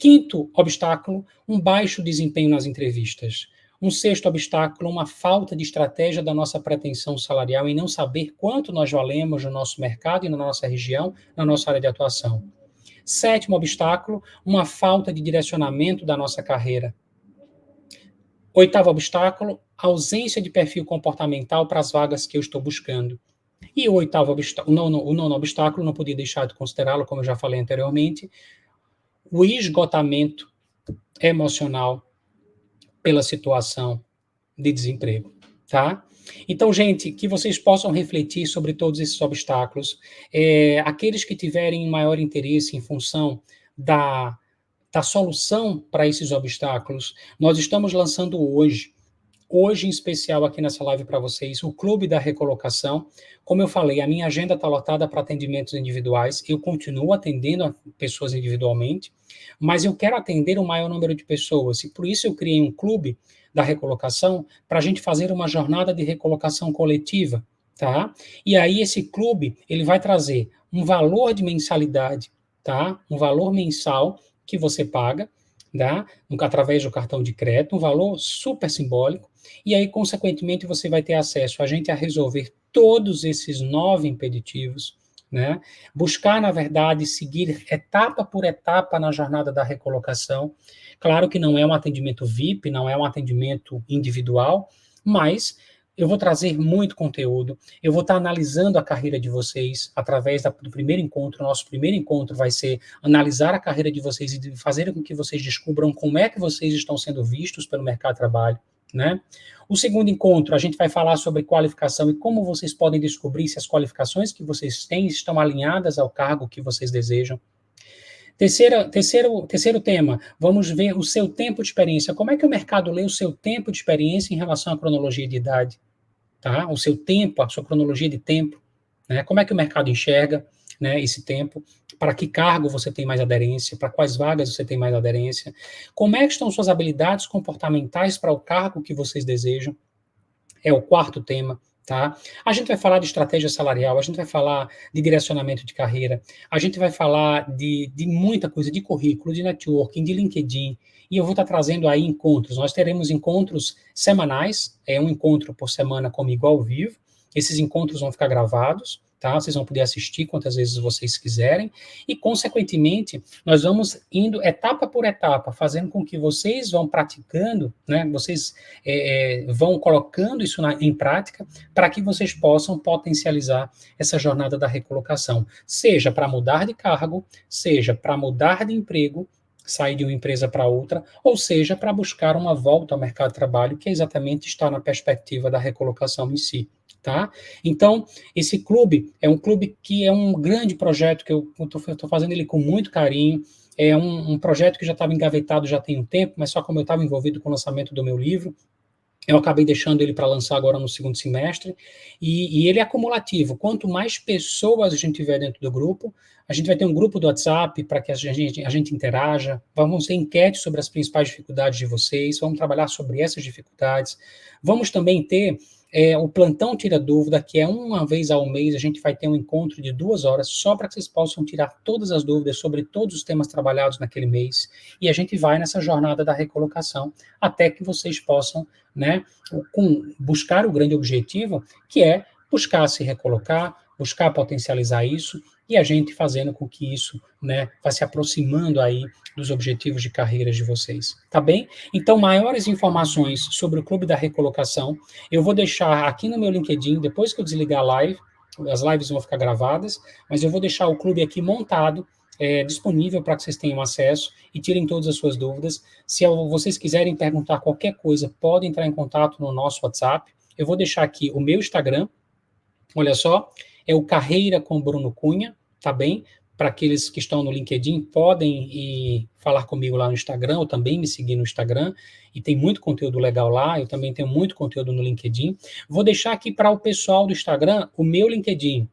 Quinto obstáculo, um baixo desempenho nas entrevistas. Um sexto obstáculo, uma falta de estratégia da nossa pretensão salarial em não saber quanto nós valemos no nosso mercado e na nossa região, na nossa área de atuação. Sétimo obstáculo, uma falta de direcionamento da nossa carreira. Oitavo obstáculo, ausência de perfil comportamental para as vagas que eu estou buscando. E o nono obstáculo, não podia deixar de considerá-lo, como eu já falei anteriormente, o esgotamento emocional pela situação de desemprego, tá? Então, gente, que vocês possam refletir sobre todos esses obstáculos. Aqueles que tiverem maior interesse em função da solução para esses obstáculos, nós estamos lançando hoje em especial aqui nessa live para vocês, o Clube da Recolocação. Como eu falei, a minha agenda está lotada para atendimentos individuais, eu continuo atendendo a pessoas individualmente, mas eu quero atender o maior número de pessoas, e por isso eu criei um Clube da Recolocação para a gente fazer uma jornada de recolocação coletiva, tá? E aí esse clube, ele vai trazer um valor de mensalidade, tá? Um valor mensal que você paga, tá? Através do cartão de crédito, um valor super simbólico, e aí, consequentemente, você vai ter acesso a gente a resolver todos esses 9 impeditivos, né? Buscar, na verdade, seguir etapa por etapa na jornada da recolocação. Claro que não é um atendimento VIP, não é um atendimento individual, mas eu vou trazer muito conteúdo, eu vou estar analisando a carreira de vocês através do primeiro encontro. Nosso primeiro encontro vai ser analisar a carreira de vocês e fazer com que vocês descubram como é que vocês estão sendo vistos pelo mercado de trabalho, né? O segundo encontro, a gente vai falar sobre qualificação e como vocês podem descobrir se as qualificações que vocês têm estão alinhadas ao cargo que vocês desejam. Terceiro tema, vamos ver o seu tempo de experiência. Como é que o mercado lê o seu tempo de experiência em relação à cronologia de idade? Tá? O seu tempo, a sua cronologia de tempo, né? Como é que o mercado enxerga, né, esse tempo? Para que cargo você tem mais aderência? Para quais vagas você tem mais aderência? Como é que estão suas habilidades comportamentais para o cargo que vocês desejam? É o quarto tema, tá? A gente vai falar de estratégia salarial, a gente vai falar de direcionamento de carreira, a gente vai falar de muita coisa, de currículo, de networking, de LinkedIn, e eu vou estar trazendo aí encontros. Nós teremos encontros semanais, um encontro por semana comigo ao vivo. Esses encontros vão ficar gravados, tá? Vocês vão poder assistir quantas vezes vocês quiserem, e, consequentemente, nós vamos indo etapa por etapa, fazendo com que vocês vão praticando, né? Vocês vão colocando isso em prática, para que vocês possam potencializar essa jornada da recolocação, seja para mudar de cargo, seja para mudar de emprego, sair de uma empresa para outra, ou seja, para buscar uma volta ao mercado de trabalho, que exatamente está na perspectiva da recolocação em si, tá? Então, esse clube é um clube que é um grande projeto, que eu estou fazendo ele com muito carinho, é um projeto que já estava engavetado já tem um tempo, mas só como eu estava envolvido com o lançamento do meu livro, eu acabei deixando ele para lançar agora no segundo semestre, e ele é acumulativo. Quanto mais pessoas a gente tiver dentro do grupo, a gente vai ter um grupo do WhatsApp para que a gente interaja, vamos ter enquetes sobre as principais dificuldades de vocês, vamos trabalhar sobre essas dificuldades, vamos também ter o Plantão Tira Dúvida, que é uma vez ao mês, a gente vai ter um encontro de 2 horas, só para que vocês possam tirar todas as dúvidas sobre todos os temas trabalhados naquele mês, e a gente vai nessa jornada da recolocação, até que vocês possam, né, buscar o grande objetivo, que é buscar se recolocar, buscar potencializar isso, e a gente fazendo com que isso, né, vá se aproximando aí dos objetivos de carreiras de vocês, tá bem? Então, maiores informações sobre o Clube da Recolocação, eu vou deixar aqui no meu LinkedIn, depois que eu desligar a live, as lives vão ficar gravadas, mas eu vou deixar o clube aqui montado, disponível para que vocês tenham acesso e tirem todas as suas dúvidas. Se vocês quiserem perguntar qualquer coisa, podem entrar em contato no nosso WhatsApp. Eu vou deixar aqui o meu Instagram, olha só, é o Carreira com Bruno Cunha, tá bem? Para aqueles que estão no LinkedIn, podem ir falar comigo lá no Instagram, ou também me seguir no Instagram, e tem muito conteúdo legal lá, eu também tenho muito conteúdo no LinkedIn. Vou deixar aqui para o pessoal do Instagram o meu LinkedIn,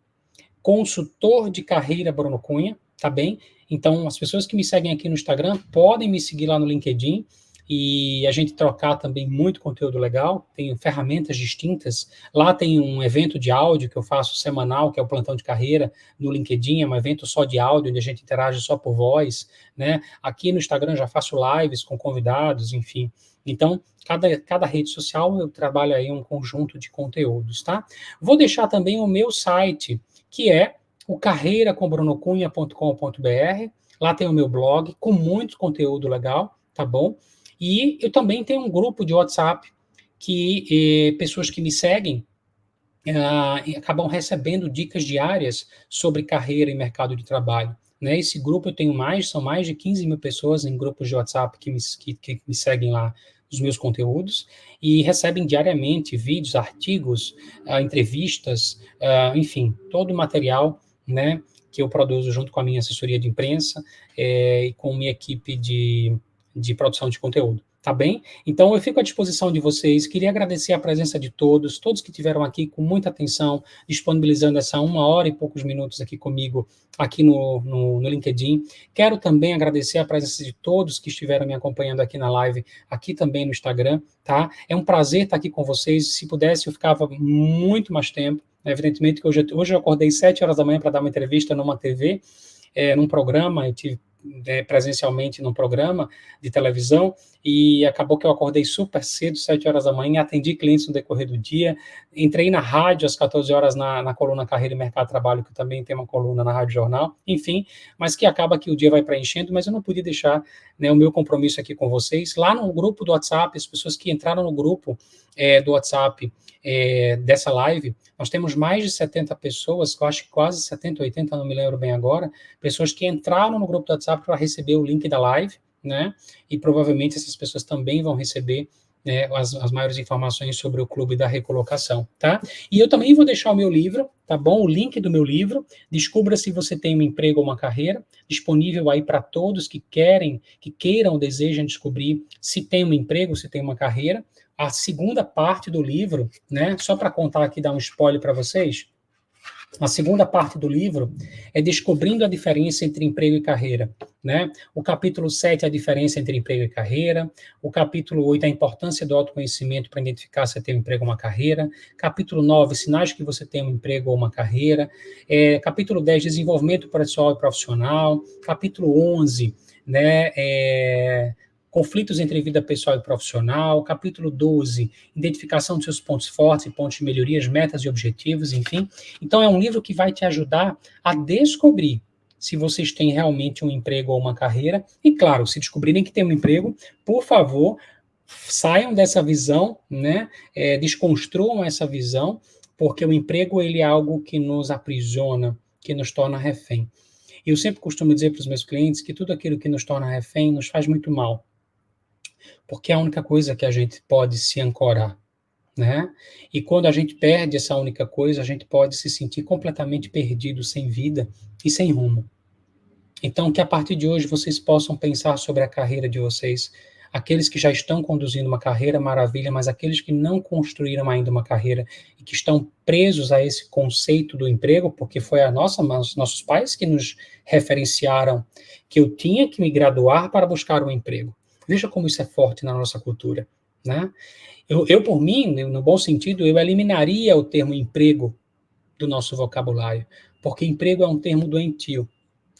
Consultor de Carreira Bruno Cunha, tá bem? Então, as pessoas que me seguem aqui no Instagram podem me seguir lá no LinkedIn, e a gente trocar também muito conteúdo legal, tem ferramentas distintas. Lá tem um evento de áudio que eu faço semanal, que é o Plantão de Carreira, no LinkedIn, é um evento só de áudio, onde a gente interage só por voz, né? Aqui no Instagram já faço lives com convidados, enfim. Então, cada rede social eu trabalho aí um conjunto de conteúdos, tá? Vou deixar também o meu site, que é o carreiracombronocunha.com.br. Lá tem o meu blog com muito conteúdo legal, tá bom? E eu também tenho um grupo de WhatsApp que pessoas que me seguem acabam recebendo dicas diárias sobre carreira e mercado de trabalho. Né? Esse grupo eu tenho são mais de 15 mil pessoas em grupos de WhatsApp que me seguem lá os meus conteúdos e recebem diariamente vídeos, artigos, entrevistas, enfim, todo o material, né, que eu produzo junto com a minha assessoria de imprensa e com minha equipe de produção de conteúdo, tá bem? Então, eu fico à disposição de vocês, queria agradecer a presença de todos que tiveram aqui com muita atenção, disponibilizando essa 1 hora e poucos minutos aqui comigo, aqui no LinkedIn. Quero também agradecer a presença de todos que estiveram me acompanhando aqui na live, aqui também no Instagram, tá? É um prazer estar aqui com vocês, se pudesse eu ficava muito mais tempo, evidentemente que hoje eu acordei 7 horas da manhã para dar uma entrevista numa TV, num programa, eu tive presencialmente num programa de televisão, e acabou que eu acordei super cedo, 7 horas da manhã, atendi clientes no decorrer do dia, entrei na rádio às 14 horas na coluna Carreira e Mercado de Trabalho, que também tem uma coluna na Rádio Jornal, enfim, mas que acaba que o dia vai preenchendo, mas eu não podia deixar, né, o meu compromisso aqui com vocês, lá no grupo do WhatsApp, as pessoas que entraram no grupo do WhatsApp dessa live, nós temos mais de 70 pessoas, eu acho que quase 70, 80, não me lembro bem agora, pessoas que entraram no grupo do WhatsApp para receber o link da live, né, e provavelmente essas pessoas também vão receber, né, as maiores informações sobre o Clube da Recolocação, tá? E eu também vou deixar o meu livro, tá bom? O link do meu livro, Descubra se você tem um emprego ou uma carreira, disponível aí para todos que queiram, desejam descobrir se tem um emprego, se tem uma carreira. A segunda parte do livro, né, só para contar aqui, dar um spoiler para vocês, a segunda parte do livro é descobrindo a diferença entre emprego e carreira. né? O capítulo 7, a diferença entre emprego e carreira. O capítulo 8, a importância do autoconhecimento para identificar se tem um emprego ou uma carreira. Capítulo 9, sinais que você tem um emprego ou uma carreira. Capítulo 10, desenvolvimento pessoal e profissional. Capítulo 11, né, conflitos entre vida pessoal e profissional. Capítulo 12, identificação dos seus pontos fortes e pontos de melhorias, metas e objetivos, enfim. Então, é um livro que vai te ajudar a descobrir se vocês têm realmente um emprego ou uma carreira. E, claro, se descobrirem que tem um emprego, por favor, saiam dessa visão, né? Desconstruam essa visão, porque o emprego ele é algo que nos aprisiona, que nos torna refém. Eu sempre costumo dizer para os meus clientes que tudo aquilo que nos torna refém nos faz muito mal, porque é a única coisa que a gente pode se ancorar, né? E quando a gente perde essa única coisa, a gente pode se sentir completamente perdido, sem vida e sem rumo. Então, que a partir de hoje vocês possam pensar sobre a carreira de vocês. Aqueles que já estão conduzindo uma carreira, maravilha, mas aqueles que não construíram ainda uma carreira e que estão presos a esse conceito do emprego, porque foi nossos pais que nos referenciaram que eu tinha que me graduar para buscar um emprego. Veja como isso é forte na nossa cultura, né? Por mim, no bom sentido, eu eliminaria o termo emprego do nosso vocabulário, porque emprego é um termo doentio.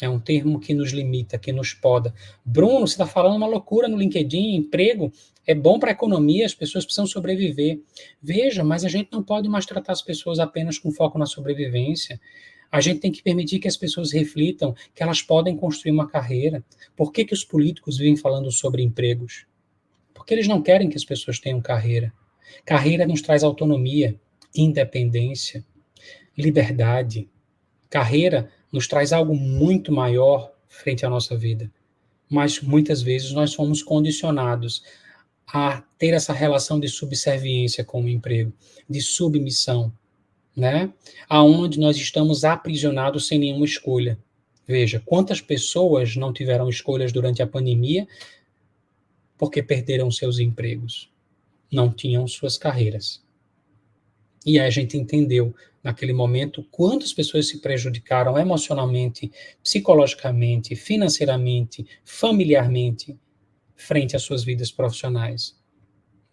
É um termo que nos limita, que nos poda. Bruno, você está falando uma loucura no LinkedIn, emprego é bom para a economia, as pessoas precisam sobreviver. Veja, mas a gente não pode mais tratar as pessoas apenas com foco na sobrevivência. A gente tem que permitir que as pessoas reflitam que elas podem construir uma carreira. Por que os políticos vivem falando sobre empregos? Porque eles não querem que as pessoas tenham carreira. Carreira nos traz autonomia, independência, liberdade. Carreira nos traz algo muito maior frente à nossa vida. Mas muitas vezes nós somos condicionados a ter essa relação de subserviência com o emprego, de submissão, né? Aonde nós estamos aprisionados sem nenhuma escolha. Veja, quantas pessoas não tiveram escolhas durante a pandemia porque perderam seus empregos, não tinham suas carreiras. E aí a gente entendeu, naquele momento, quantas pessoas se prejudicaram emocionalmente, psicologicamente, financeiramente, familiarmente, frente às suas vidas profissionais,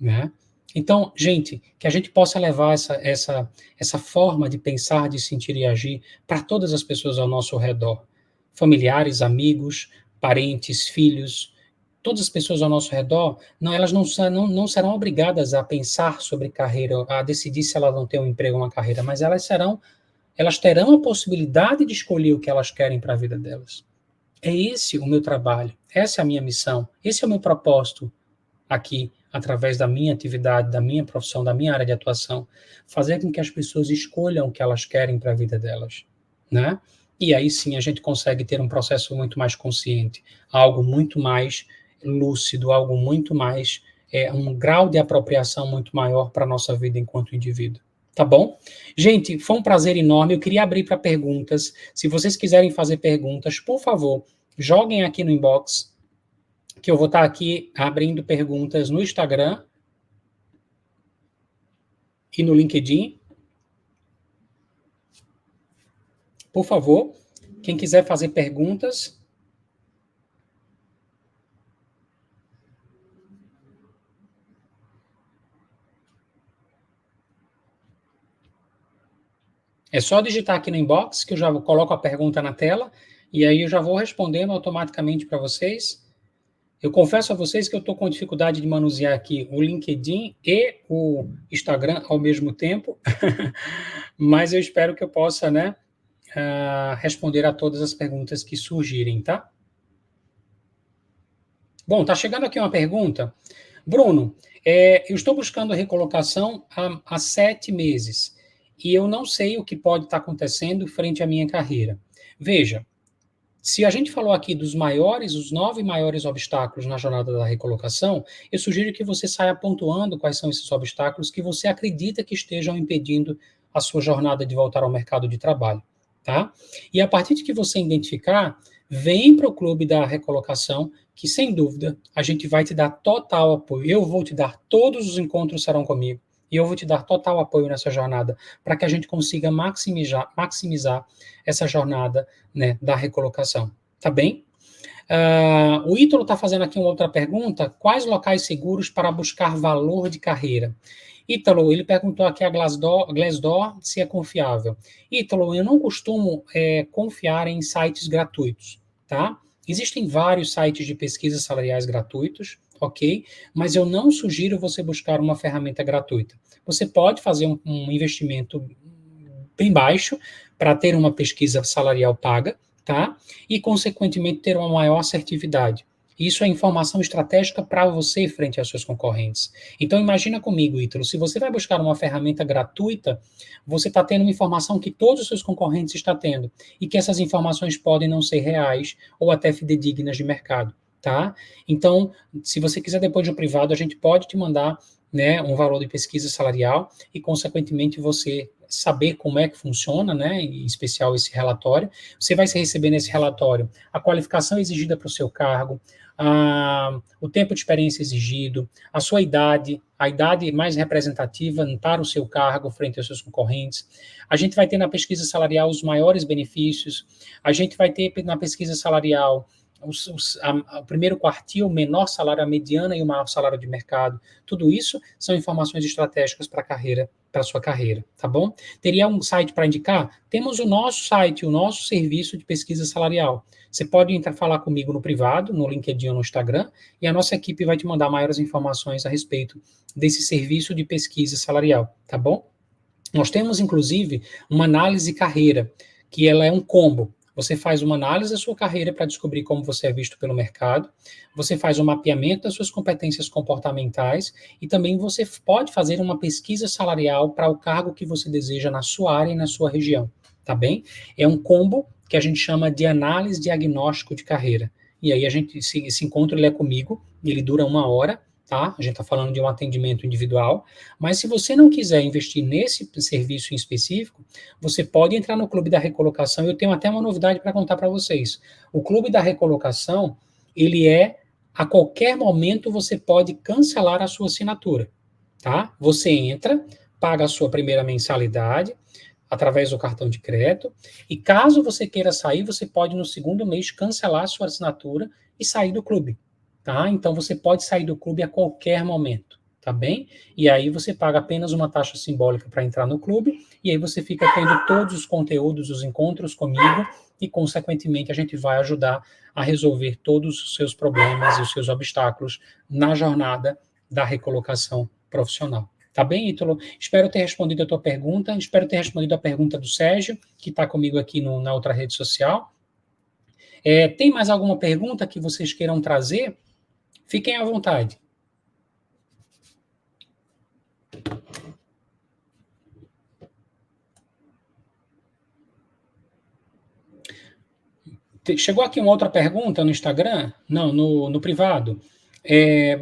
né? Então, gente, que a gente possa levar essa forma de pensar, de sentir e agir para todas as pessoas ao nosso redor. Familiares, amigos, parentes, filhos, todas as pessoas ao nosso redor, elas não serão obrigadas a pensar sobre carreira, a decidir se elas vão ter um emprego ou uma carreira, mas elas terão a possibilidade de escolher o que elas querem para a vida delas. É esse o meu trabalho, essa é a minha missão, esse é o meu propósito aqui, através da minha atividade, da minha profissão, da minha área de atuação, fazer com que as pessoas escolham o que elas querem para a vida delas, né? E aí sim a gente consegue ter um processo muito mais consciente, algo muito mais lúcido, algo muito mais, um grau de apropriação muito maior para a nossa vida enquanto indivíduo. Tá bom? Gente, foi um prazer enorme. Eu queria abrir para perguntas. Se vocês quiserem fazer perguntas, por favor, joguem aqui no inbox, que eu vou estar aqui abrindo perguntas no Instagram e no LinkedIn. Por favor, quem quiser fazer perguntas. É só digitar aqui no inbox, que eu já coloco a pergunta na tela, e aí eu já vou respondendo automaticamente para vocês. Eu confesso a vocês que eu estou com dificuldade de manusear aqui o LinkedIn e o Instagram ao mesmo tempo, mas eu espero que eu possa, né, responder a todas as perguntas que surgirem, tá? Bom, tá chegando aqui uma pergunta. Bruno, eu estou buscando a recolocação há 7 meses e eu não sei o que pode estar acontecendo frente à minha carreira. Veja, se a gente falou aqui dos 9 maiores obstáculos na jornada da recolocação, eu sugiro que você saia pontuando quais são esses obstáculos que você acredita que estejam impedindo a sua jornada de voltar ao mercado de trabalho, tá? E a partir de que você identificar, vem para o clube da recolocação, que sem dúvida a gente vai te dar total apoio. Eu vou te dar, todos os encontros serão comigo, e eu vou te dar total apoio nessa jornada, para que a gente consiga maximizar essa jornada, né, da recolocação. Tá bem? O Ítalo está fazendo aqui uma outra pergunta. Quais locais seguros para buscar valor de carreira? Ítalo, ele perguntou aqui a Glassdoor se é confiável. Ítalo, eu não costumo confiar em sites gratuitos, tá? Existem vários sites de pesquisas salariais gratuitos, ok? Mas eu não sugiro você buscar uma ferramenta gratuita. Você pode fazer um investimento bem baixo para ter uma pesquisa salarial paga, tá? E, consequentemente, ter uma maior assertividade. Isso é informação estratégica para você frente aos seus concorrentes. Então, imagina comigo, Ítalo, se você vai buscar uma ferramenta gratuita, você está tendo uma informação que todos os seus concorrentes estão tendo, e que essas informações podem não ser reais ou até fidedignas de mercado, tá? Então, se você quiser depois de um privado, a gente pode te mandar, né, um valor de pesquisa salarial e, consequentemente, você saber como é que funciona, né, em especial esse relatório. Você vai receber nesse relatório a qualificação exigida para o seu cargo, o tempo de experiência exigido, a sua idade, a idade mais representativa para o seu cargo frente aos seus concorrentes. A gente vai ter na pesquisa salarial os maiores benefícios, a gente vai ter na pesquisa salarial o primeiro quartil, o menor salário, a mediana e o maior salário de mercado. Tudo isso são informações estratégicas para a sua carreira, tá bom? Teria um site para indicar? Temos o nosso site, o nosso serviço de pesquisa salarial. Você pode entrar falar comigo no privado, no LinkedIn ou no Instagram, e a nossa equipe vai te mandar maiores informações a respeito desse serviço de pesquisa salarial, tá bom? Nós temos, inclusive, uma análise carreira, que ela é um combo. Você faz uma análise da sua carreira para descobrir como você é visto pelo mercado, você faz um mapeamento das suas competências comportamentais e também você pode fazer uma pesquisa salarial para o cargo que você deseja na sua área e na sua região, tá bem? É um combo que a gente chama de análise diagnóstico de carreira. E aí esse encontro ele é comigo, ele dura 1 hora, tá? A gente está falando de um atendimento individual, mas se você não quiser investir nesse serviço em específico, você pode entrar no Clube da Recolocação. Eu tenho até uma novidade para contar para vocês. O Clube da Recolocação, ele a qualquer momento você pode cancelar a sua assinatura, tá? Você entra, paga a sua primeira mensalidade através do cartão de crédito, e caso você queira sair, você pode no segundo mês cancelar a sua assinatura e sair do clube. Tá? Então, você pode sair do clube a qualquer momento, tá bem? E aí você paga apenas uma taxa simbólica para entrar no clube, e aí você fica tendo todos os conteúdos, os encontros comigo, e, consequentemente, a gente vai ajudar a resolver todos os seus problemas e os seus obstáculos na jornada da recolocação profissional. Tá bem, Ítalo? Espero ter respondido a tua pergunta, espero ter respondido a pergunta do Sérgio, que está comigo aqui na outra rede social. Tem mais alguma pergunta que vocês queiram trazer? Fiquem à vontade. Chegou aqui uma outra pergunta no Instagram? Não, no privado.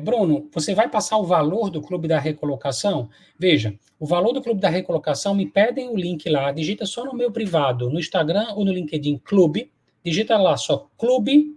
Bruno, você vai passar o valor do Clube da Recolocação? Veja, o valor do Clube da Recolocação, me pedem o link lá, digita só no meu privado, no Instagram ou no LinkedIn, Clube, digita lá só Clube,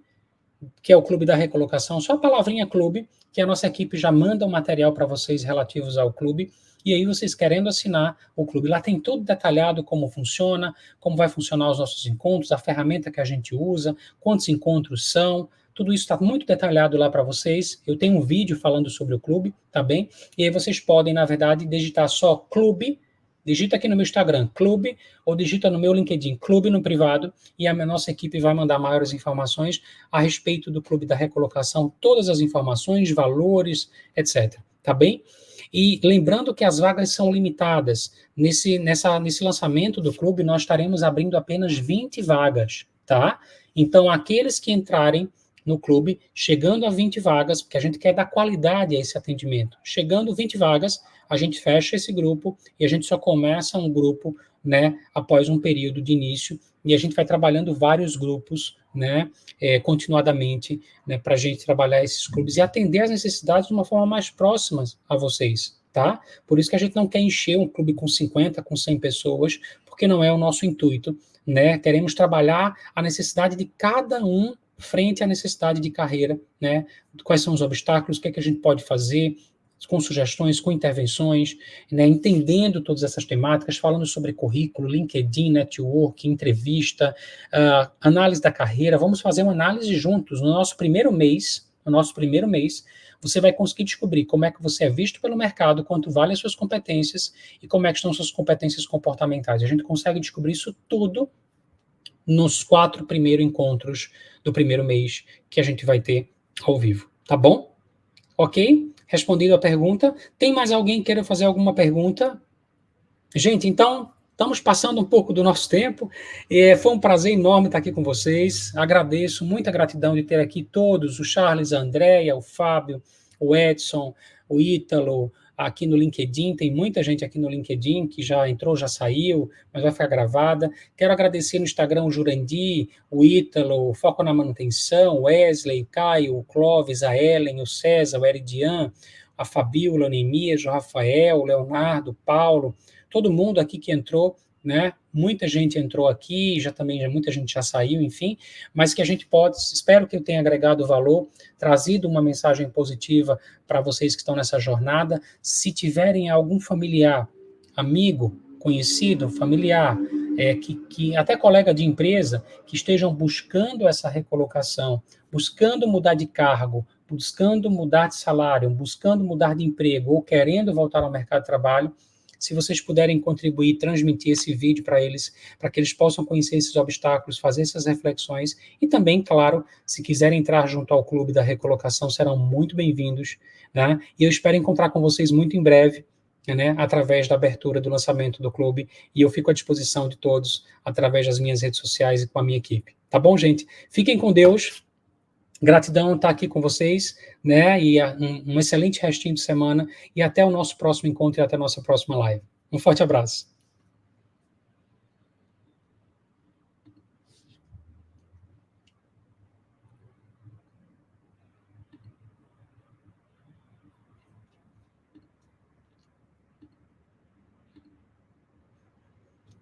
que é o Clube da Recolocação, só a palavrinha Clube, que a nossa equipe já manda o material para vocês relativos ao clube, e aí vocês querendo assinar o clube. Lá tem tudo detalhado, como funciona, como vai funcionar os nossos encontros, a ferramenta que a gente usa, quantos encontros são, tudo isso está muito detalhado lá para vocês. Eu tenho um vídeo falando sobre o clube, tá bem? E aí vocês podem, na verdade, digitar só clube, digita aqui no meu Instagram, clube, ou digita no meu LinkedIn, clube no privado, e a nossa equipe vai mandar maiores informações a respeito do Clube da Recolocação, todas as informações, valores, etc. Tá bem? E lembrando que as vagas são limitadas. Nesse lançamento do clube, nós estaremos abrindo apenas 20 vagas, tá? Então, aqueles que entrarem no clube, chegando a 20 vagas, porque a gente quer dar qualidade a esse atendimento. Chegando 20 vagas, a gente fecha esse grupo e a gente só começa um grupo, né, após um período de início, e a gente vai trabalhando vários grupos, né, continuadamente, né, para a gente trabalhar esses clubes e atender as necessidades de uma forma mais próxima a vocês, tá? Por isso que a gente não quer encher um clube com 50, com 100 pessoas, porque não é o nosso intuito, né? Queremos trabalhar a necessidade de cada um frente à necessidade de carreira, né? Quais são os obstáculos, o que é que a gente pode fazer, com sugestões, com intervenções, né, entendendo todas essas temáticas, falando sobre currículo, LinkedIn, network, entrevista, análise da carreira. Vamos fazer uma análise juntos. No nosso primeiro mês, você vai conseguir descobrir como é que você é visto pelo mercado, quanto vale as suas competências e como é que estão suas competências comportamentais. A gente consegue descobrir isso tudo nos 4 primeiros encontros do primeiro mês que a gente vai ter ao vivo, tá bom? Ok? Respondido a pergunta. Tem mais alguém que queira fazer alguma pergunta? Gente, então, estamos passando um pouco do nosso tempo. Foi um prazer enorme estar aqui com vocês. Agradeço, muita gratidão de ter aqui todos, o Charles, a Andréia, o Fábio, o Edson, o Ítalo, aqui no LinkedIn. Tem muita gente aqui no LinkedIn que já entrou, já saiu, mas vai ficar gravada. Quero agradecer no Instagram o Jurandir, o Ítalo, o Foco na Manutenção, o Wesley, o Caio, o Clóvis, a Ellen, o César, o Eridian, a Fabíola, o Neemias, o Rafael, o Leonardo, o Paulo, todo mundo aqui que entrou, né? Muita gente entrou aqui, muita gente já saiu, enfim, mas que a gente espero que eu tenha agregado valor, trazido uma mensagem positiva para vocês que estão nessa jornada. Se tiverem algum familiar, amigo, conhecido, familiar, que até colega de empresa, que estejam buscando essa recolocação, buscando mudar de cargo, buscando mudar de salário, buscando mudar de emprego ou querendo voltar ao mercado de trabalho, se vocês puderem contribuir, transmitir esse vídeo para eles, para que eles possam conhecer esses obstáculos, fazer essas reflexões, e também, claro, se quiserem entrar junto ao Clube da Recolocação, serão muito bem-vindos, né? E eu espero encontrar com vocês muito em breve, né, através da abertura do lançamento do clube, e eu fico à disposição de todos, através das minhas redes sociais e com a minha equipe. Tá bom, gente? Fiquem com Deus. Gratidão estar aqui com vocês, né? E um excelente restinho de semana. E até o nosso próximo encontro e até a nossa próxima live. Um forte abraço.